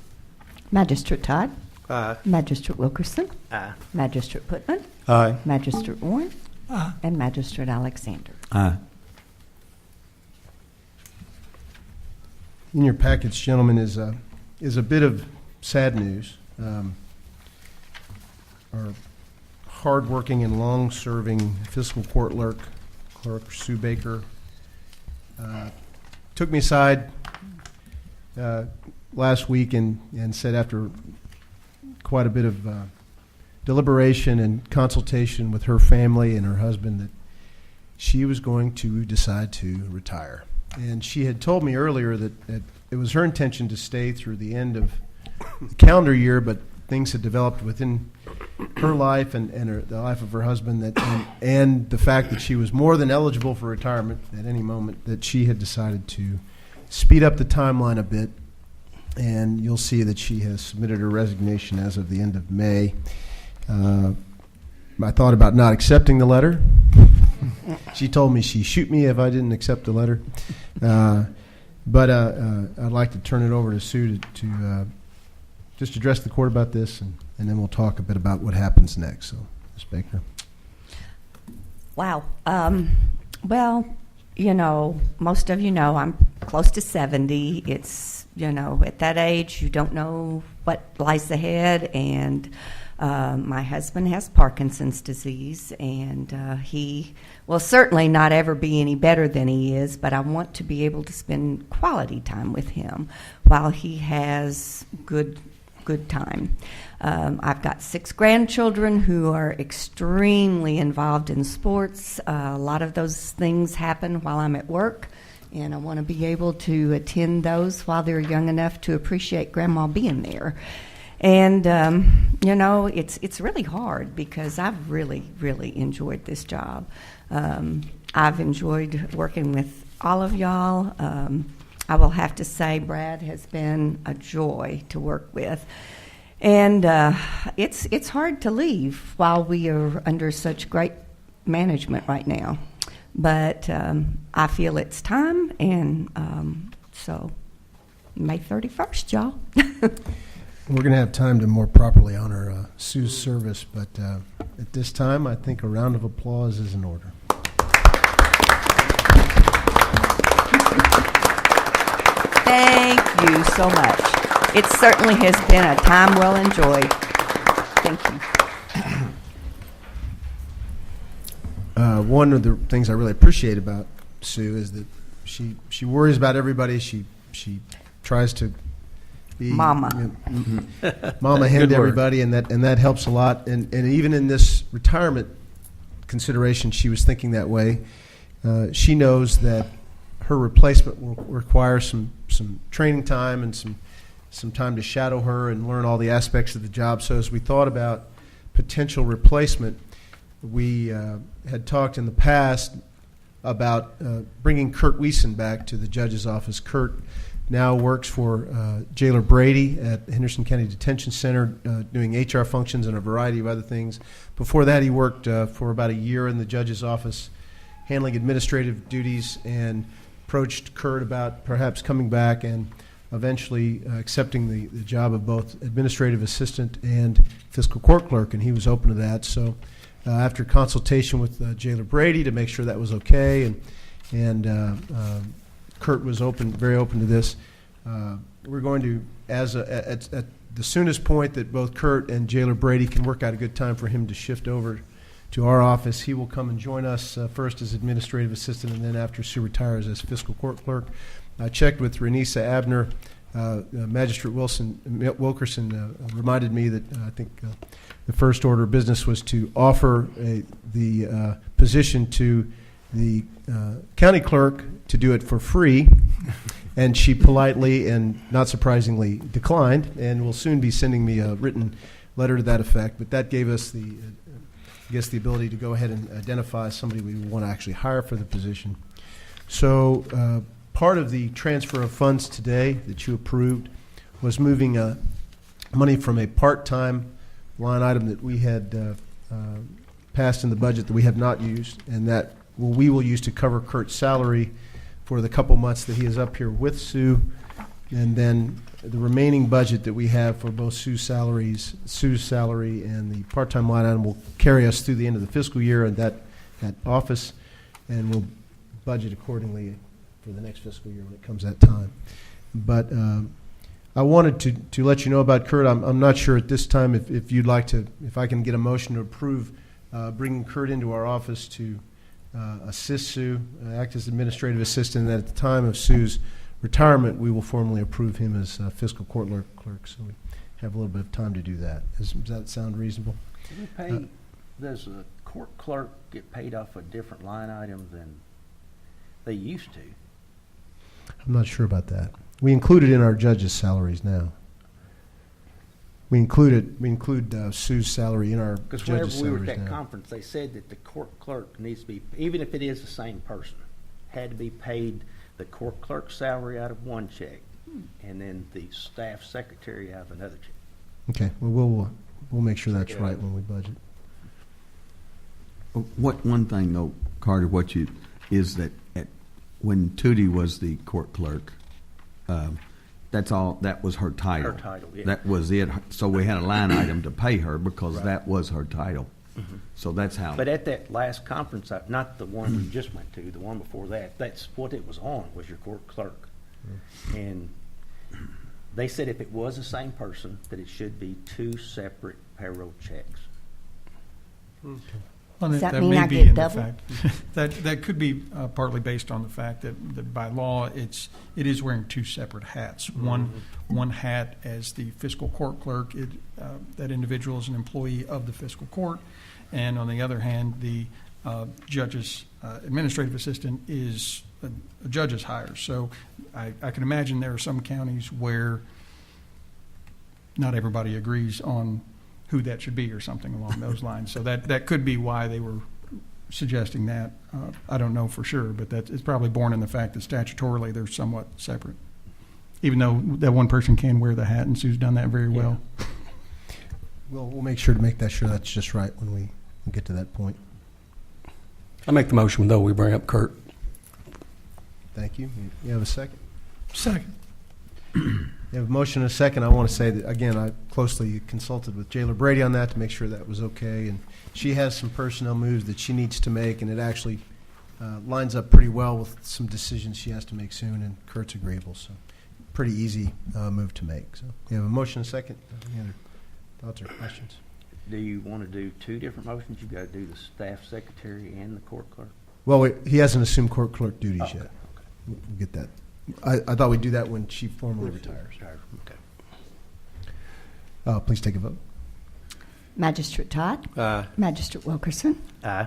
Magistrate Todd. Aye. Magistrate Wilkerson. Aye. Magistrate Putman. Aye. Magistrate Warren. Aye. And Magistrate Alexander. Aye. In your package, gentlemen, is a bit of sad news. Our hardworking and long-serving fiscal court clerk Sue Baker, took me aside last week and said, after quite a bit of deliberation and consultation with her family and her husband, that she was going to decide to retire. And she had told me earlier that it was her intention to stay through the end of the calendar year, but things had developed within her life and the life of her husband, and the fact that she was more than eligible for retirement at any moment, that she had decided to speed up the timeline a bit. And you'll see that she has submitted her resignation as of the end of May. I thought about not accepting the letter. She told me she'd shoot me if I didn't accept the letter. But I'd like to turn it over to Sue to just address the court about this, and then we'll talk a bit about what happens next. So, Ms. Baker. Wow. Well, most of you know I'm close to 70. It's, at that age, you don't know what lies ahead. And my husband has Parkinson's disease, and he will certainly not ever be any better than he is, but I want to be able to spend quality time with him while he has good time. I've got 6 grandchildren who are extremely involved in sports. A lot of those things happen while I'm at work, and I want to be able to attend those while they're young enough to appreciate Grandma being there. And, it's really hard because I've really, really enjoyed this job. I've enjoyed working with all of y'all. I will have to say Brad has been a joy to work with. And it's hard to leave while we are under such great management right now. But I feel it's time, and so May 31st, y'all. We're going to have time to more properly honor Sue's service, but at this time, I think a round of applause is in order. Thank you so much. It certainly has been a time well enjoyed. Thank you. One of the things I really appreciate about Sue is that she worries about everybody. She tries to be Mama. Mama hen to everybody, and that helps a lot. And even in this retirement consideration, she was thinking that way. She knows that her replacement will require some training time and some time to shadow her and learn all the aspects of the job. So as we thought about potential replacement, we had talked in the past about bringing Kurt Wiesen back to the judge's office. Kurt now works for Jailer Brady at Henderson County Detention Center, doing HR functions and a variety of other things. Before that, he worked for about a year in the judge's office, handling administrative duties, and approached Kurt about perhaps coming back and eventually accepting the job of both administrative assistant and fiscal court clerk, and he was open to that. So after consultation with Jailer Brady to make sure that was okay, and Kurt was very open to this, we're going to, at the soonest point that both Kurt and Jailer Brady can work out a good time for him to shift over to our office, he will come and join us first as administrative assistant, and then after Sue retires as fiscal court clerk. I checked with Renisa Abner. Magistrate Wilkerson reminded me that I think the first order of business was to offer the position to the county clerk to do it for free, and she politely and not surprisingly declined, and will soon be sending me a written letter to that effect. But that gave us the ability to go ahead and identify somebody we want to actually hire for the position. So part of the transfer of funds today that you approved was moving money from a part-time line item that we had passed in the budget that we have not used, and that we will use to cover Kurt's salary for the couple months that he is up here with Sue, and then the remaining budget that we have for both Sue's salary and the part-time line item will carry us through the end of the fiscal year in that office, and we'll budget accordingly for the next fiscal year when it comes that time. But I wanted to let you know about Kurt. I'm not sure at this time if you'd like to, if I can get a motion to approve bringing Kurt into our office to assist Sue, act as administrative assistant, and that at the time of Sue's retirement, we will formally approve him as fiscal court clerk. So we have a little bit of time to do that. Does that sound reasonable? Does the court clerk get paid off a different line item than they used to? I'm not sure about that. We include it in our judges' salaries now. We include Sue's salary in our judges' salaries now. Because whenever we were at that conference, they said that the court clerk needs to be, even if it is the same person, had to be paid the court clerk's salary out of one check, and then the staff secretary out of another check. Okay. Well, we'll make sure that's right when we budget. One thing though, Carter, is that when Tootie was the court clerk, that was her title. Her title, yeah. That was it. So we had a line item to pay her because that was her title. Mm-hmm. So that's how. But at that last conference, not the one we just went to, the one before that, that's what it was on, was your court clerk. Mm-hmm. And they said if it was the same person, that it should be 2 separate payroll checks. Okay. Well, Does that that mean may I be get in the double? fact that could be partly based on the fact that by law it is wearing 2 separate hats. One hat as the fiscal court clerk. That individual is an employee of the fiscal court, and on the other hand, the judge's administrative assistant is a judge's hire. So I can imagine there are some counties where not everybody agrees on who that should be or something along those lines. So that could be why they were suggesting that. I don't know for sure, but that is probably born in the fact that statutorily they're somewhat separate. Even though that one person can wear the hat, and Sue's done that very well. We'll make sure to make sure that's just right when we get to that point. I make the motion, though, we bring up Kurt. Thank you. You have a second? Second. You have a motion and a second. I want to say that, again, I closely consulted with Jailer Brady on that to make sure that was okay. And she has some personnel moves that she needs to make, and it actually lines up pretty well with some decisions she has to make soon, and Kurt's agreeable. So pretty easy move to make. So you have a motion and a second. Any other thoughts or questions? Do you want to do 2 different motions? You've got to do the staff secretary and the court clerk? Well, he hasn't assumed court clerk duties yet. Okay. We'll get that. I thought we'd do that when she formally retires. Okay. Please take a vote. Magistrate Todd? Aye. Magistrate Wilkerson? Aye.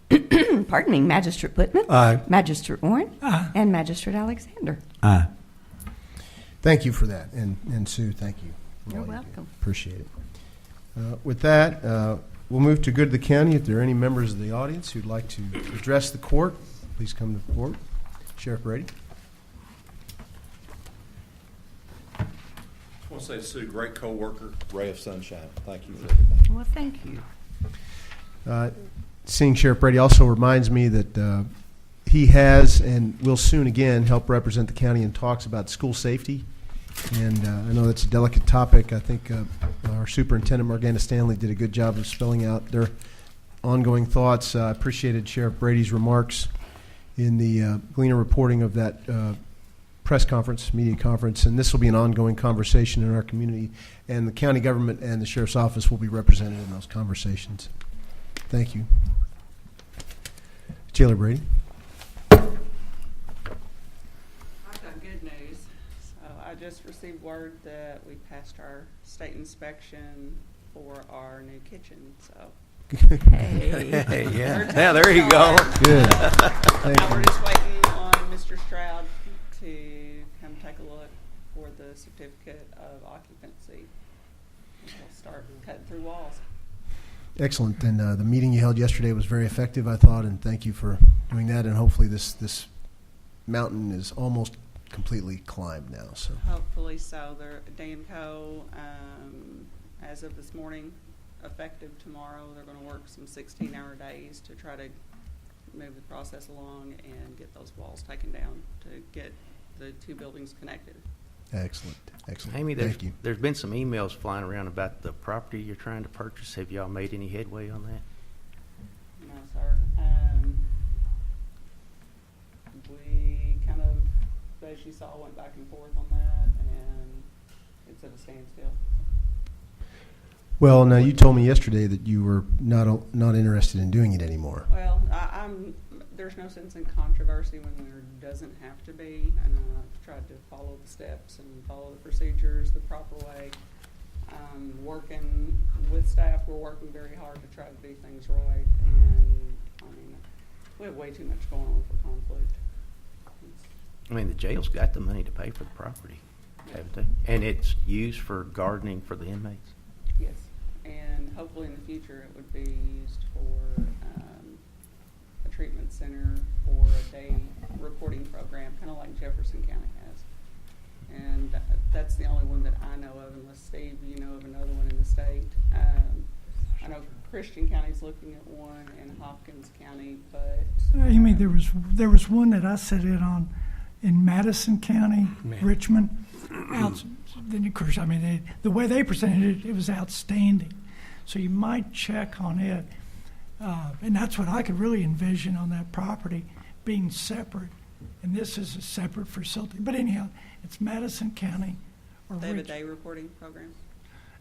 Pardon me, Magistrate Whitman? Aye. Magistrate Warren? Aye. And Magistrate Alexander? Aye. Thank you for that. And Sue, thank you. for You're all you do. welcome. Appreciate it. With that, we'll move to good of the county. If there are any members of the audience who'd like to address the court, please come to the court. Sheriff Brady. I just want to say, Sue, great co-worker, ray of sunshine. Thank you for everything. Well, thank you. Seeing Sheriff Brady also reminds me that he has and will soon again help represent the county in talks about school safety. And I know that's a delicate topic. I think our superintendent, Morgana Stanley, did a good job of spelling out their ongoing thoughts. I appreciated Sheriff Brady's remarks in the Gleaner reporting of that press conference, media conference, and this will be an ongoing conversation in our community, and the county government and the sheriff's office will be represented in those conversations. Thank you. Jailer Brady. I've got good news. So I just received word that we passed our state inspection for our new kitchen. So Hey, yeah, there you go. Good. Now we're just waiting on Mr. Stroud to come take a look for the certificate of occupancy. We'll start cutting through walls. Excellent. And the meeting you held yesterday was very effective, I thought, and thank you for doing that. And hopefully this mountain is almost completely climbed now. So Hopefully so. Danco, as of this morning, effective tomorrow, they're going to work some 16-hour days to try to move the process along and get those walls taken down to get the two buildings connected. excellent. Amy, Thank you. there's been some emails flying around about the property you're trying to purchase. Have y'all made any headway on that? No, sir. We kind of, as you saw, went back and forth on that, and it's at a standstill. Well, now you told me yesterday that you were not interested in doing it anymore. Well, there's no sense in controversy when there doesn't have to be, and I've tried to follow the steps and follow the procedures the proper way. Working with staff, we're working very hard to try to do things right, and I mean, we have way too much going on for conflict. I mean, the jail's got the money to pay for the property, haven't they? And it's used for gardening for the inmates? Yes, and hopefully in the future it would be used for a treatment center or a day reporting program, kind of like Jefferson County has. And that's the only one that I know of, unless Steve, you know of another one in the state. I know Christian County's looking at one and Hopkins County, but Amy, there was one that I sat in on in Madison County, Richmond. Then of course, I mean, the way they presented it, it was outstanding. So you might check on it, and that's what I could really envision on that property being separate. And this is a separate facility. But anyhow, it's Madison County or they have a day reporting program.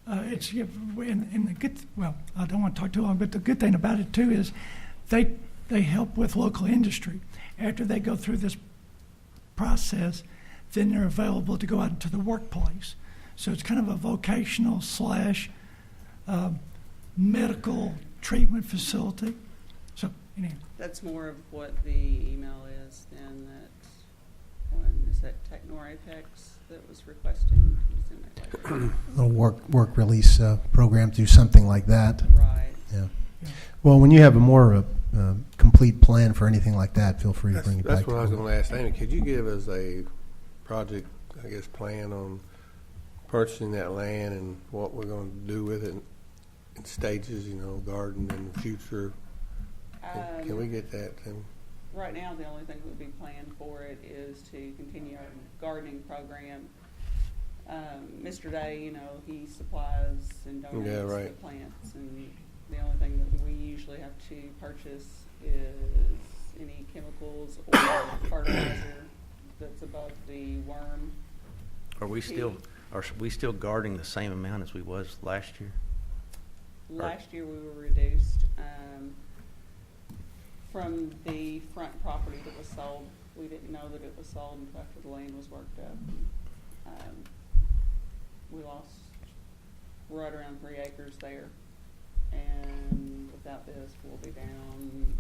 It's and the good. Well, I don't want to talk too long, but the good thing about it too is they help with local industry. After they go through this process, then they're available to go out into the workplace. So it's kind of a vocational / medical treatment facility. So anyhow. That's more of what the email is than that one. Is that Technorapex that was requesting? A little work release program, do something like that. Right. Yeah. Well, when you have a more complete plan for anything like that, feel free to bring it back. That's what I was going to ask Amy. Could you give us a project, I guess, plan on purchasing that land and what we're going to do with it in stages, garden in the future? Can we get that? Right now, the only thing that would be planned for it is to continue our gardening program. Mr. Day, he supplies and donates the plants, and the only thing that we usually have to purchase is any chemicals or fertilizer that's above the worm. Are we still guarding the same amount as we was last year? Last year we were reduced from the front property that was sold. We didn't know that it was sold until after the land was worked up. We lost right around 3 acres there, and without this we'll be down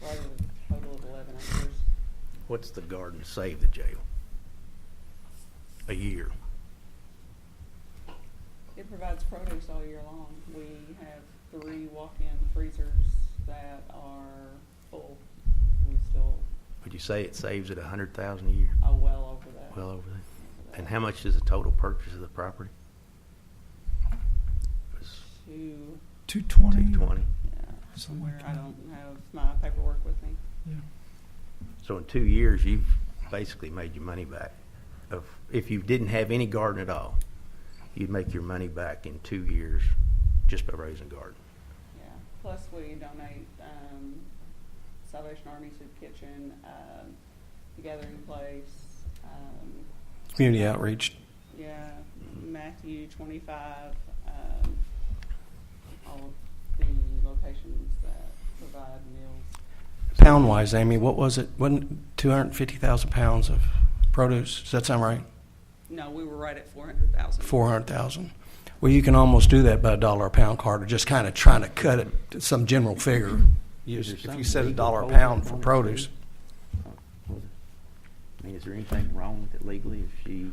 right at a total of 11 acres. What's the garden save the jail? A year. It provides produce all year long. We have 3 walk-in freezers that are full. We still. Would you say it saves it $100,000 a year? Oh, well over that. Well over that. And how much is the total purchase of the property? $220. Yeah, somewhere. I don't have my paperwork with me. Yeah. So in 2 years, you've basically made your money back. If you didn't have any garden at all, you'd make your money back in 2 years just by raising garden. Yeah. Plus, we donate Salvation Army Soup Kitchen, the Gathering Place, Community outreach. Yeah, Matthew 25, all of the locations that provide meals. Pound wise, Amy, what was it? Wasn't 250,000 pounds of produce? Does that sound right? No, we were right at 400,000. 400,000. Well, you can almost do that by $1 a pound, Carter, just kind of trying to cut it to some general figure. If you set $1 a pound for produce. I mean, is there anything wrong with it legally if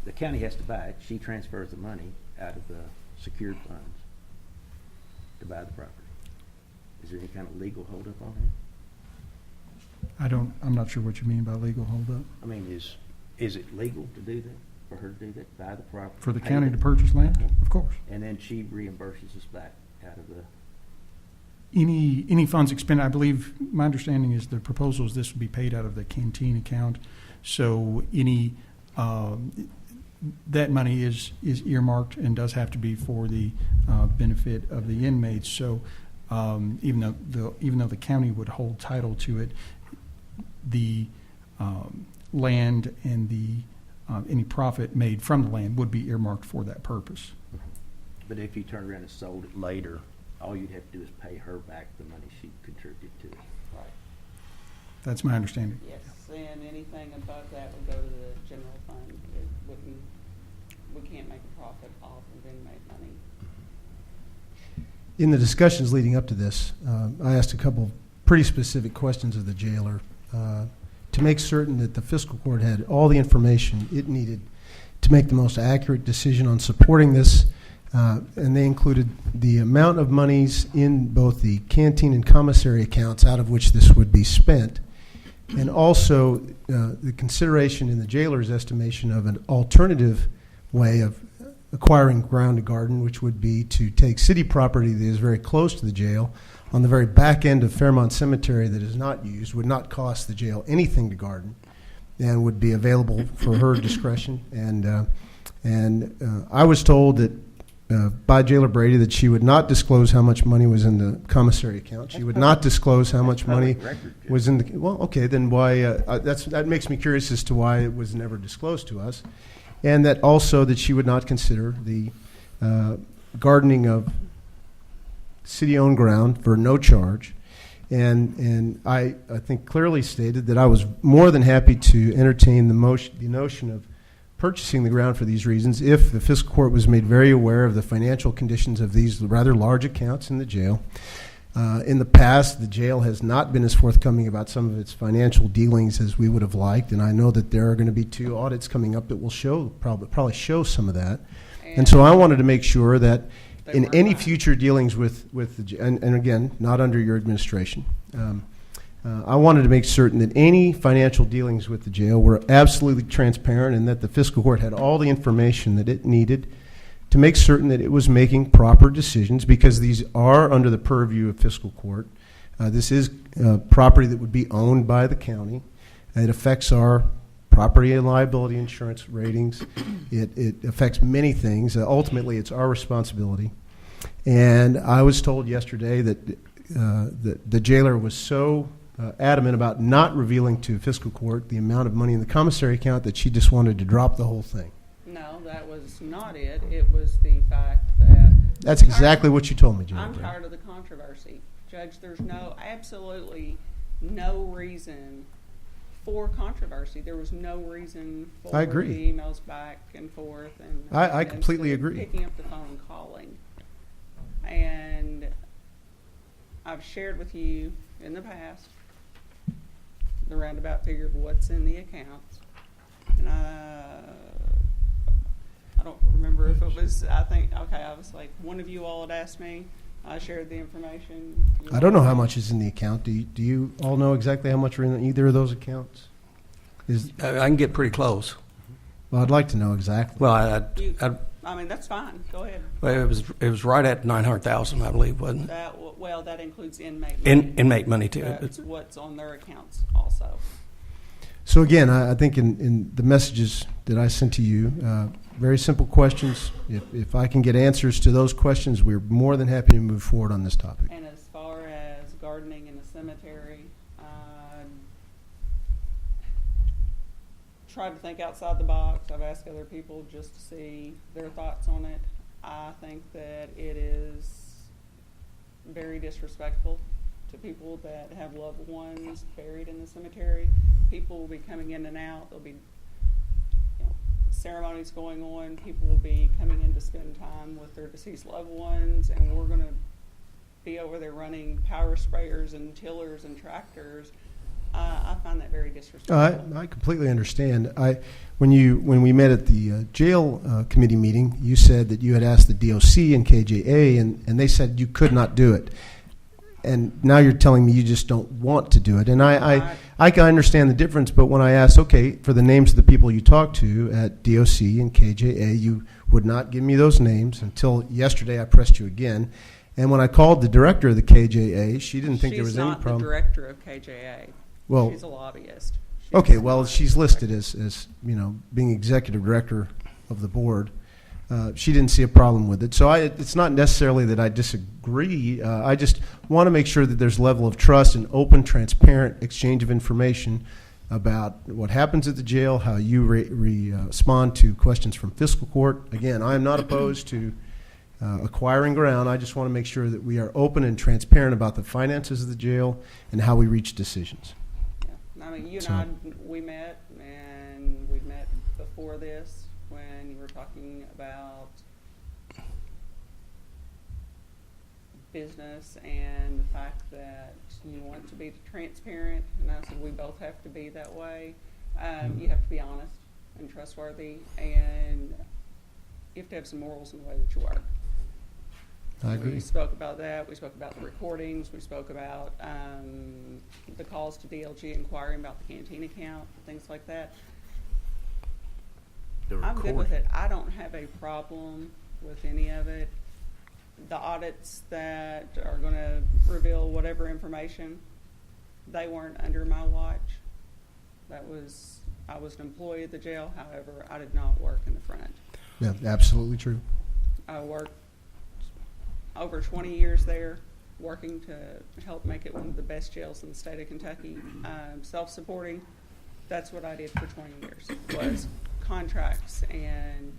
the county has to buy it, she transfers the money out of the secured funds to buy the property? Is there any kind of legal holdup on it? I'm not sure what you mean by legal holdup. I mean, is it legal to do that, for her to do that, buy the property? For the pay county it? to purchase land? Of course. And then she reimburses us back out of the, Any funds expended, I believe, my understanding is the proposal is this would be paid out of the canteen account. So that money is earmarked and does have to be for the benefit of the inmates. So even though the county would hold title to it, the land and the any profit made from the land would be earmarked for that purpose. but if you turn around and sold it later, all you'd have to do is pay her back the money she contributed to it. Right. That's my understanding. Yes, and anything above that would go to the general fund. It wouldn't, we can't make a profit off of inmate money. In the discussions leading up to this, I asked a couple pretty specific questions of the jailer to make certain that the fiscal court had all the information it needed to make the most accurate decision on supporting this. And they included the amount of monies in both the canteen and commissary accounts out of which this would be spent, and also the consideration in the jailer's estimation of an alternative way of acquiring ground to garden, which would be to take city property that is very close to the jail on the very back end of Fairmont Cemetery that is not used, would not cost the jail anything to garden, and would be available for her discretion. And I was told that by Jailer Brady that she would not disclose how much money was in the commissary account. She would not disclose how much money was in the. Well, okay, then why? That makes me curious as to why it was never disclosed to us, and that also that she would not consider the gardening of city-owned ground for no charge. And I think clearly stated that I was more than happy to entertain the notion of purchasing the ground for these reasons if the fiscal court was made very aware of the financial conditions of these rather large accounts in the jail. In the past, the jail has not been as forthcoming about some of its financial dealings as we would have liked, and I know that there are going to be 2 audits coming up that will show probably show some of that. And so I wanted to make sure that in any future dealings with the and again, not under your administration, I wanted to make certain that any financial dealings with the jail were absolutely transparent and that the fiscal court had all the information that it needed to make certain that it was making proper decisions, because these are under the purview of fiscal court. This is property that would be owned by the county. It affects our property and liability insurance ratings. It affects many things. Ultimately, it's our responsibility. And I was told yesterday that the jailer was so adamant about not revealing to fiscal court the amount of money in the commissary account that she just wanted to drop the whole thing. No, that was not it. It was the fact that... That's exactly what you told me, Judge. I'm tired of the controversy. Judge, there's absolutely no reason for controversy. There was no reason for I agree. the emails back and forth. And I completely agree. Picking up the phone and calling. And I've shared with you in the past the roundabout figure of what's in the accounts. And I don't remember if it was, I was like, one of you all had asked me. I shared the information. I don't know how much is in the account. Do you all know exactly how much are in either of those accounts? I can get pretty close. Well, I'd like to know exactly. Well, I mean, that's fine. Go ahead. Well, it was right at $900,000, I believe, wasn't it? That includes inmate money. Inmate money too. That's what's on their accounts also. So again, I think in the messages that I sent to you, very simple questions. If I can get answers to those questions, we're more than happy to move forward on this topic. And as far as gardening in the cemetery, tried to think outside the box. I've asked other people just to see their thoughts on it. I think that it is very disrespectful to people that have loved ones buried in the cemetery. People will be coming in and out. They'll be ceremonies going on. People will be coming in to spend time with their deceased loved ones, and we're going to be over there running power sprayers and tillers and tractors. I find that very disrespectful. I completely understand. When we met at the jail committee meeting, you said that you had asked the DOC and KJA, and they said you could not do it. And now you're telling me you just don't want to do it. And I can understand the difference, but when I asked, okay, for the names of the people you talked to at DOC and KJA, you would not give me those names until yesterday I pressed you again. And when I called the director of the KJA, she didn't think there was any problem. She's not the director of KJA. Well, she's a lobbyist. Okay, well, she's listed as being executive director of the board. She didn't see a problem with it. So it's not necessarily that I disagree. I just want to make sure that there's a level of trust and open, transparent exchange of information about what happens at the jail, how you respond to questions from fiscal court. Again, I am not opposed to acquiring ground. I just want to make sure that we are open and transparent about the finances of the jail and how we reach decisions. I mean, you and I, we met, and we met before this when you were talking about business and the fact that you want to be transparent, and I said we both have to be that way. You have to be honest and trustworthy, and you have to have some morals in the way that you work. I agree. We spoke about that. We spoke about the recordings. We spoke about the calls to DLG inquiring about the canteen account, things like that. I'm good with it. I don't have a problem with any of it. The audits that are going to reveal whatever information, they weren't under my watch. I was an employee at the jail. However, I did not work in the front. Yeah, absolutely true. I worked over 20 years there, working to help make it one of the best jails in the state of Kentucky. Self-supporting, that's what I did for 20 years, was contracts and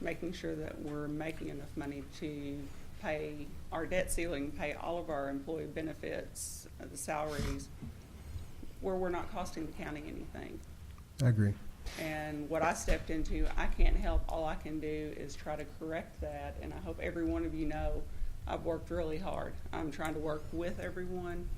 making sure that we're making enough money to pay our debt ceiling, pay all of our employee benefits, the salaries, where we're not costing the county anything. I agree. And what I stepped into, I can't help. All I can do is try to correct that, and I hope every one of you know I've worked really hard. I'm trying to work with everyone.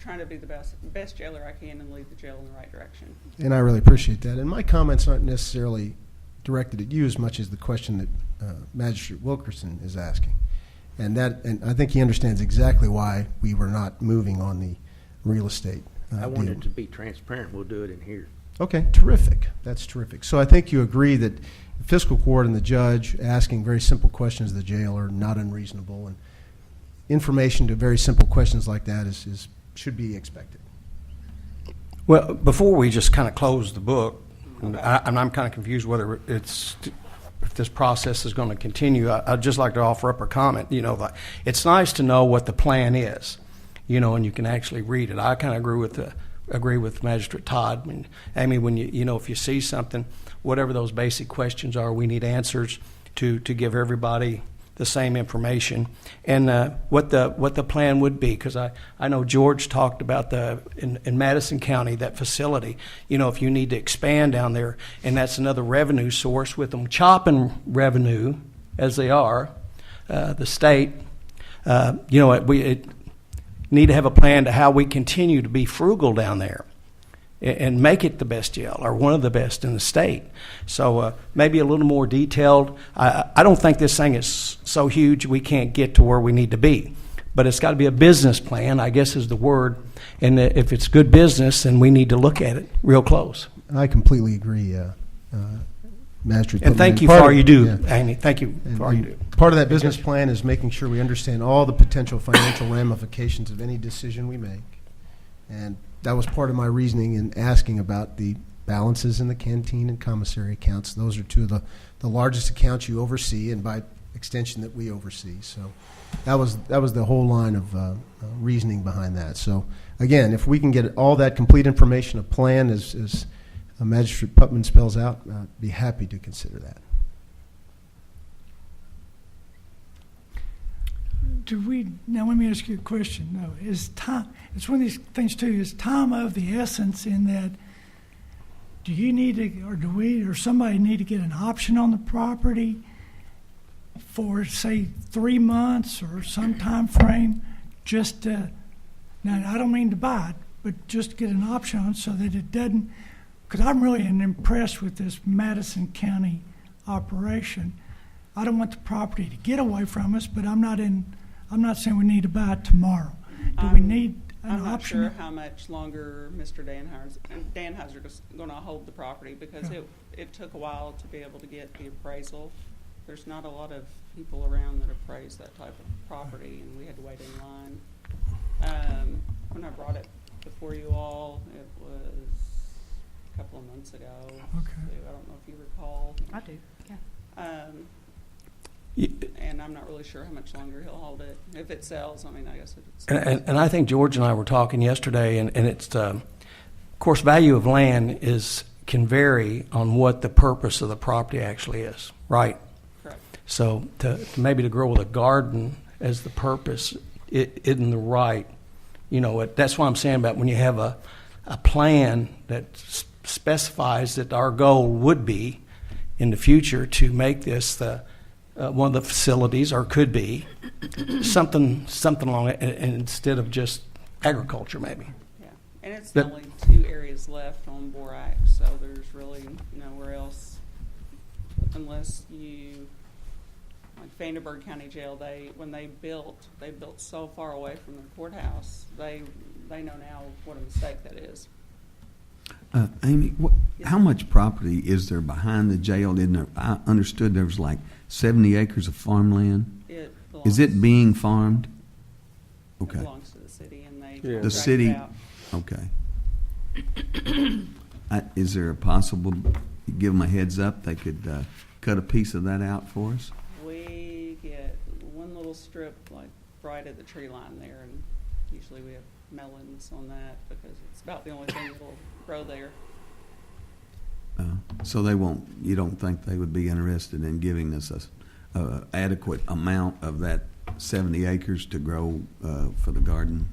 Trying to be the best jailer I can and lead the jail in the right direction. And I really appreciate that. And my comments aren't necessarily directed at you as much as the question that Magistrate Wilkerson is asking. And I think he understands exactly why we were not moving on the real estate I deal. wanted to be transparent. We'll do it in here. Okay, terrific. That's terrific. So I think you agree that the fiscal court and the judge asking very simple questions of the jail are not unreasonable, and information to very simple questions like that should be expected. Well, before we just kind of close the book, and I'm kind of confused whether if this process is going to continue. I'd just like to offer up a comment. It's nice to know what the plan is, and you can actually read it. I kind of agree with Magistrate Todd. I mean, Amy, when if you see something, whatever those basic questions are, we need answers to give everybody the same information, and what the plan would be, because I know George talked about in Madison County, that facility, if you need to expand down there, and that's another revenue source with them chopping revenue as they are, the state, we need to have a plan to how we continue to be frugal down there and make it the best jail, or one of the best in the state. So maybe a little more detailed. I don't think this thing is so huge we can't get to where we need to be. But it's got to be a business plan, I guess is the word. And if it's good business, then we need to look at it real close. I completely agree, Magistrate. And thank you for all you do, Amy. Thank you for all you do. Part of that business plan is making sure we understand all the potential financial ramifications of any decision we make. And that was part of my reasoning in asking about the balances in the canteen and commissary accounts. Those are two of the largest accounts you oversee, and by extension that we oversee. So that was the whole line of reasoning behind that. So again, if we can get all that complete information, a plan as Magistrate Putman spells out, I'd be happy to consider that. Now let me ask you a question. No, is time? It's one of these things too. Is time of the essence in that do you need to, or do we, or somebody need to get an option on the property for, say, 3 months or some time frame, just to, now I don't mean to buy it, but just get an option on it so that it doesn't, because I'm really impressed with this Madison County operation. I don't want the property to get away from us, but I'm not saying we need to buy it tomorrow. Do we need an I'm not option? sure how much longer Mr. Danheiser is going to hold the property, because it took a while to be able to get the appraisal. There's not a lot of people around that appraise that type of property, and we had to wait in line. When I brought it before you all, it was a couple of months ago. Okay. So I don't know if you recall. I do, yeah. And I'm not really sure how much longer he'll hold it. If it sells, I mean, I guess if it sells. And I think George and I were talking yesterday, and it's, of course, value of land can vary on what the purpose of the property actually is, right? Correct. So to maybe to grow with a garden as the purpose, it isn't the right, that's what I'm saying about when you have a plan that specifies that our goal would be in the future to make this one of the facilities, or could be something along it, instead of just agriculture, maybe. Yeah, and it's only 2 areas left on Borac, so there's really nowhere else, unless you, like Vanderburgh County Jail. When they built so far away from the courthouse. They know now what a mistake that is. Amy, how much property is there behind the jail? Isn't there? I understood there was like 70 acres of farmland. Is it being farmed? Okay. It belongs to the city, and they the city. it out. Okay. Is there a possible? Give them a heads up. They could cut a piece of that out for us. We get one little strip, like right at the tree line there, and usually we have melons on that because it's about the only thing that'll grow there. So they won't. You don't think they would be interested in giving us a adequate amount of that 70 acres to grow for the garden?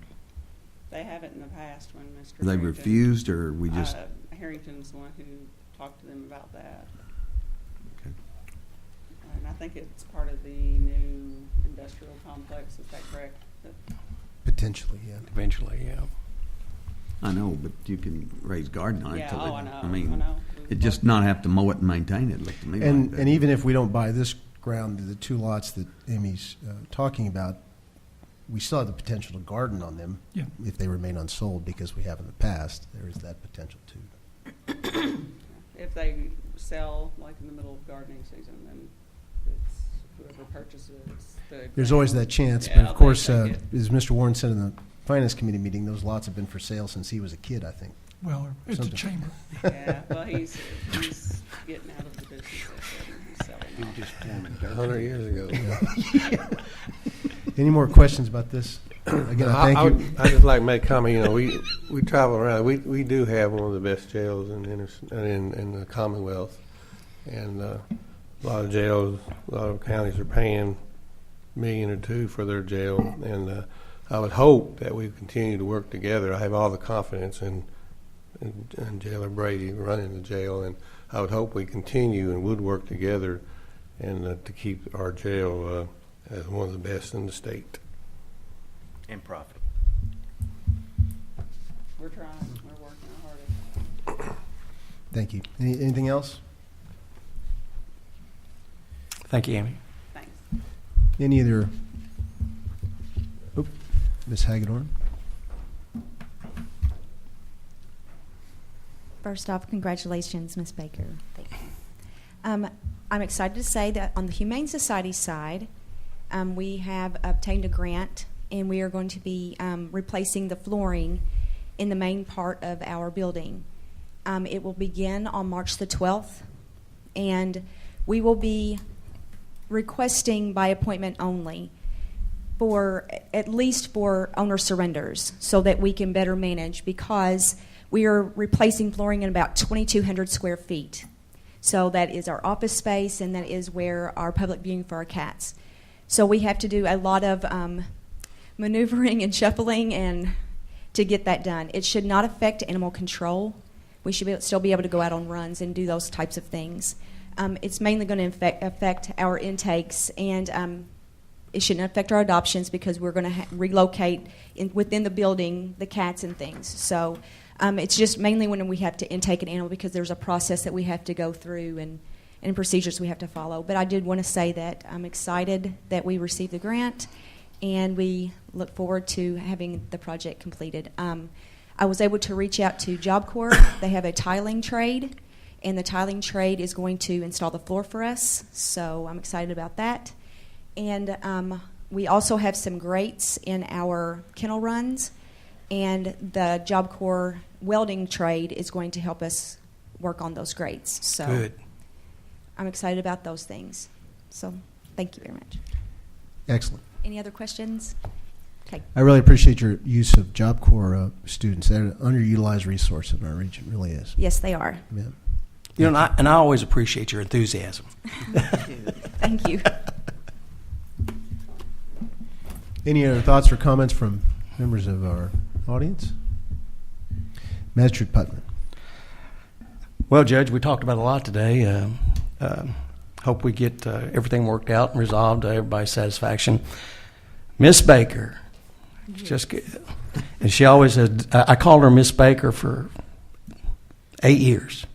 They haven't in the past when Mr. They Harrington, refused, or we just? Harrington's the one who talked to them about that. Okay. And I think it's part of the new industrial complex. Is that correct? Potentially, yeah. Eventually, yeah. I know, but you can raise garden on it. Yeah, till I know. I mean, I know. it just not have to mow it and maintain it. Look to me. And like and even if we don't buy this ground, the 2 lots that Amy's talking about, we still have the potential to garden on them if they remain unsold, because we have in the past. There is that potential too. If they sell, like in the middle of gardening season, then it's whoever purchases the There's always that chance, Yeah, but of course, they take as Mr. Warren said in the Finance Committee meeting, those lots have been for sale since he was a kid, I think. Well, it's Something. a chamber. Yeah, well, he's getting out of the business. He's selling off. Just forming 100 years ago. Any more questions about this? Again, I thank you. I'd just like to make a comment. We travel around. We do have one of the best jails in the Commonwealth, and a lot of jails, a lot of counties are paying $1 million or $2 million for their jail, and I would hope that we continue to work together. I have all the confidence in Jailer Brady running the jail, and I would hope we continue and would work together and to keep our jail as one of the best in the state. and profit. We're trying. We're working our hardest. Thank you. Anything else? Thank you, Amy. Thanks. Any other? Ms. Hagedorn. First off, congratulations, Ms. Baker. Thank you. I'm excited to say that on the Humane Society side, we have obtained a grant, and we are going to be replacing the flooring in the main part of our building. It will begin on March the 12th, and we will be requesting by appointment only, for at least for owner surrenders, so that we can better manage, because we are replacing flooring in about 2,200 square feet. So that is our office space, and that is where our public viewing for our cats. So we have to do a lot of maneuvering and shuffling and to get that done. It should not affect animal control, we should still be able to go out on runs and do those types of things. It's mainly going to affect our intakes, and it shouldn't affect our adoptions because we're going to relocate within the building the cats and things. So it's just mainly when we have to intake an animal because there's a process that we have to go through and procedures we have to follow. But I did want to say that I'm excited that we received the grant, and we look forward to having the project completed. I was able to reach out to Job Corps. They have a tiling trade, and the tiling trade is going to install the floor for us, so I'm excited about that. And we also have some grates in our kennel runs, and the Job Corps welding trade is going to help us work on those grates. So Good. I'm excited about those things. So thank you very much. Excellent. Any other questions? Okay. I really appreciate your use of Job Corps students. They're an underutilized resource in our region, really is. Yes, they are. Yeah. You know, and I always appreciate your enthusiasm. Thank you. Any other thoughts or comments from members of our audience? Magistrate Putman. Well, Judge, we talked about a lot today. Hope we get everything worked out and resolved to everybody's satisfaction. Miss Baker, just good. And she always said, I called her Miss Baker for 8 years.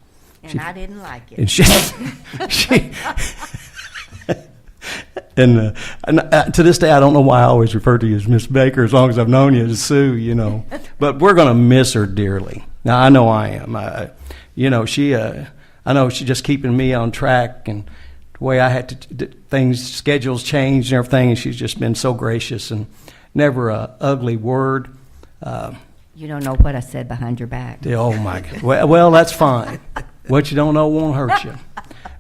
And I didn't like it. And and to this day, I don't know why I always refer to you as Miss Baker as long as I've known you as Sue, you know. But we're going to miss her dearly. Now, I know I am. I know she's just keeping me on track, and the way I had to, schedules changed and everything, and she's just been so gracious and never a ugly word. You don't know what I said behind your back. Oh, my God. Well, that's fine. What you don't know won't hurt you.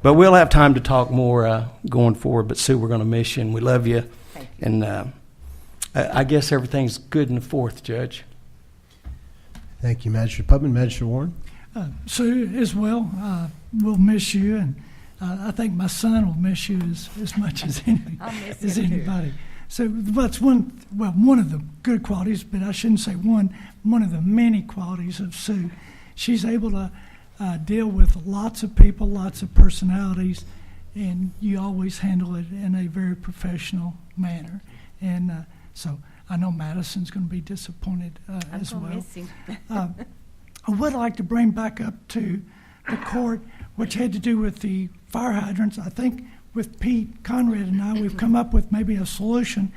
But we'll have time to talk more going forward. But, Sue, we're going to miss you, and we love you. Thank you. And I guess everything's good in the fourth, Judge. Thank you, Magistrate Putman. Magistrate Warren. Sue, as well, we'll miss you, and I think my son will miss you as much as anybody. So that's one of the good qualities, but I shouldn't say one of the many qualities of Sue. She's able to deal with lots of people, lots of personalities, and you always handle it in a very professional manner. And so I know Madison's going to be disappointed as well. Miss him. I would like to bring back up to the court, which had to do with the fire hydrants. I think with Pete Conrad and I, we've come up with maybe a solution.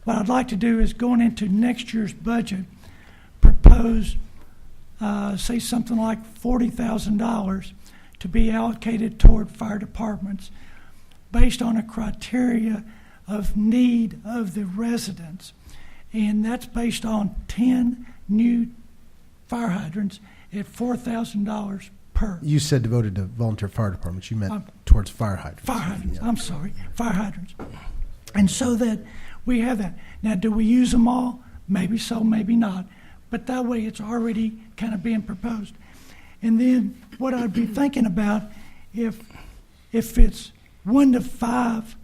What I'd like to do is going into next year's budget, propose, say something like $40,000 to be allocated toward fire departments based on a criteria of need of the residents. And that's based on 10 new fire hydrants at $4,000 per. You said devoted to volunteer fire departments. You meant towards fire hydrants. Fire hydrants. Yeah. I'm sorry. Fire hydrants. And so that we have that. Now, do we use them all? Maybe so, maybe not. But that way it's already kind of being proposed. And then what I'd be thinking about, if it's 1 to 5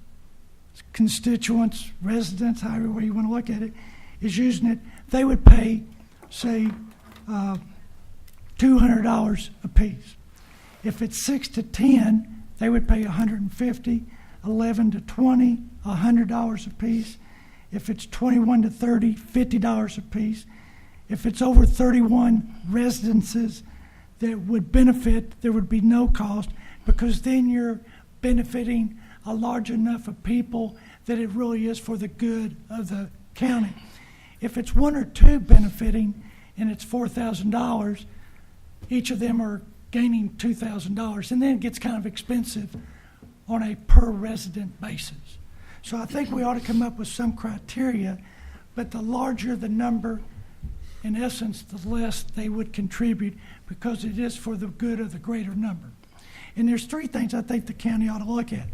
constituents, residents, however you want to look at it, is using it, they would pay, say, $200 a piece. If it's 6 to 10, they would pay $150. 11 to 20, $100 a piece. If it's 21 to 30, $50 a piece. If it's over 31 residences that would benefit, there would be no cost, because then you're benefiting a large enough of people that it really is for the good of the county. If it's 1 or 2 benefiting and it's $4,000, each of them are gaining $2,000, and then it gets kind of expensive on a per resident basis. So I think we ought to come up with some criteria, but the larger the number, in essence, the less they would contribute, because it is for the good of the greater number. And there's 3 things I think the county ought to look at.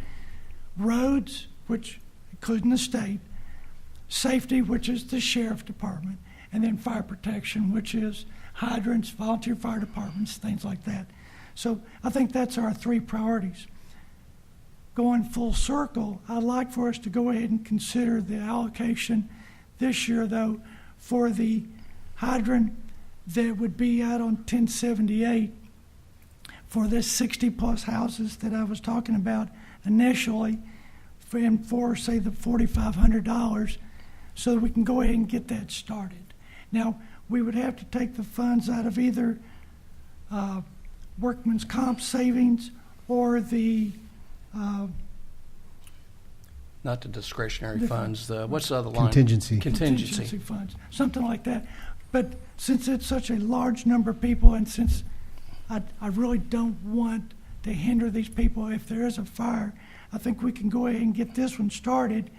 Roads, which including the state, safety, which is the sheriff department, and then fire protection, which is hydrants, volunteer fire departments, things like that. So I think that's our 3 priorities. Going full circle, I'd like for us to go ahead and consider the allocation this year, though, for the hydrant that would be out on 1078 for this 60-plus houses that I was talking about initially, for say, the $4,500, so that we can go ahead and get that started. Now, we would have to take the funds out of either workman's comp savings or the Not the discretionary funds, what's the other line? Contingency funds, something like that. But since it's such a large number of people, and since I really don't want to hinder these people if there is a fire, I think we can go ahead and get this one started.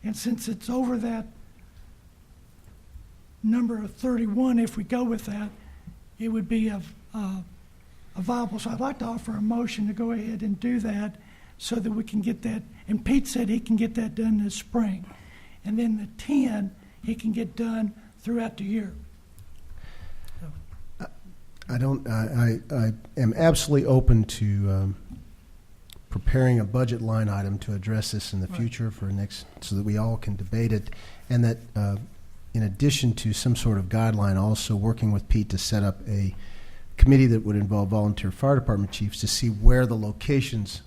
And since it's over that number of 31, if we go with that, it would be a viable. So I'd like to offer a motion to go ahead and do that so that we can get that. And Pete said he can get that done this spring. And then the 10, he can get done throughout the year. I am absolutely open to preparing a budget line item to address this in the future for next, so that we all can debate it, and that in addition to some sort of guideline, also working with Pete to set up a committee that would involve volunteer fire department chiefs to see where the locations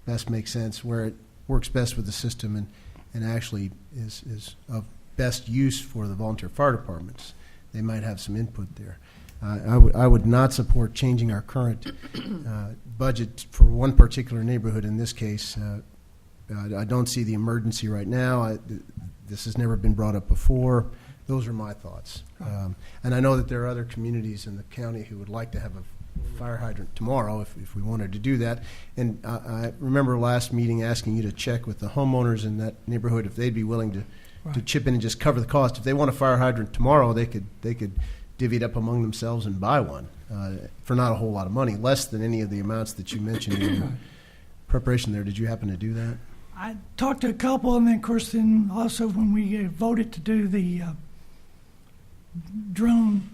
best make sense, where it works best with the system, and actually is of best use for the volunteer fire departments. They might have some input there. I would not support changing our current budget for one particular neighborhood. In this case, I don't see the emergency right now. This has never been brought up before. Those are my thoughts. And I know that there are other communities in the county who would like to have a fire hydrant tomorrow if we wanted to do that. And I remember last meeting asking you to check with the homeowners in that neighborhood if they'd be willing to chip in and just cover the cost. If they want a fire hydrant tomorrow, they could divvy it up among themselves and buy one for not a whole lot of money, less than any of the amounts that you mentioned in your preparation there. Did you happen to do that? I talked to a couple, and then, of course, then also when we voted to do the drone,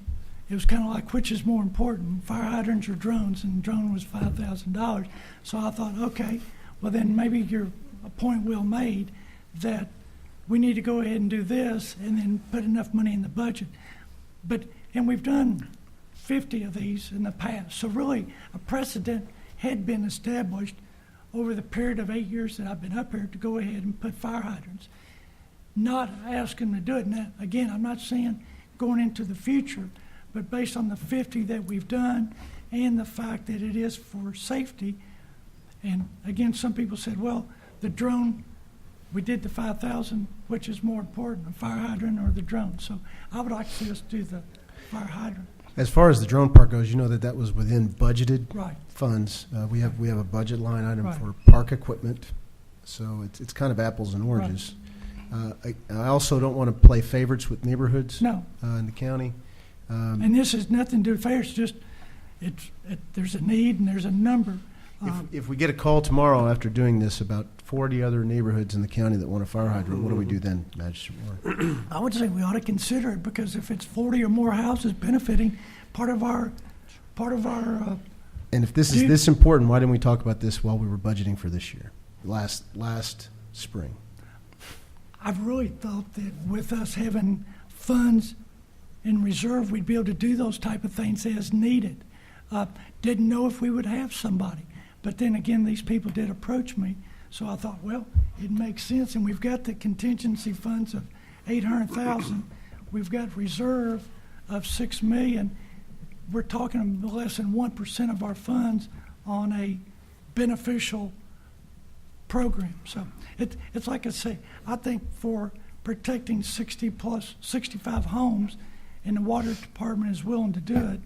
it was kind of like, which is more important, fire hydrants or drones? And drone was $5,000. So I thought, okay, well then maybe you're a point well made that we need to go ahead and do this and then put enough money in the budget. And we've done 50 of these in the past. So really a precedent had been established over the period of 8 years that I've been up here to go ahead and put fire hydrants. Not asking to do it. Now, again, I'm not saying going into the future, but based on the 50 that we've done and the fact that it is for safety. And again, some people said, well, the drone, we did the 5,000, which is more important, a fire hydrant or the drone. So I would like to see us do the fire hydrant. As far as the drone park goes, you know that was within budgeted funds. We have a budget line item for park equipment, so it's kind of apples and oranges. I also don't want to play favorites with neighborhoods in the county. And this has nothing to do with favorites, just there's a need and there's a number. If we get a call tomorrow after doing this about 40 other neighborhoods in the county that want a fire hydrant, what do we do then, Magistrate Moore? I would say we ought to consider it, because if it's 40 or more houses benefiting, part of our. And if this is this important, why didn't we talk about this while we were budgeting for this year, last spring? I've really thought that with us having funds in reserve, we'd be able to do those type of things as needed. Didn't know if we would have somebody. But then again, these people did approach me, so I thought, well, it makes sense. And we've got the contingency funds of $800,000. We've got reserve of $6 million. We're talking less than 1% of our funds on a beneficial program. So it's like I say, I think for protecting 65 homes, and the water department is willing to do it,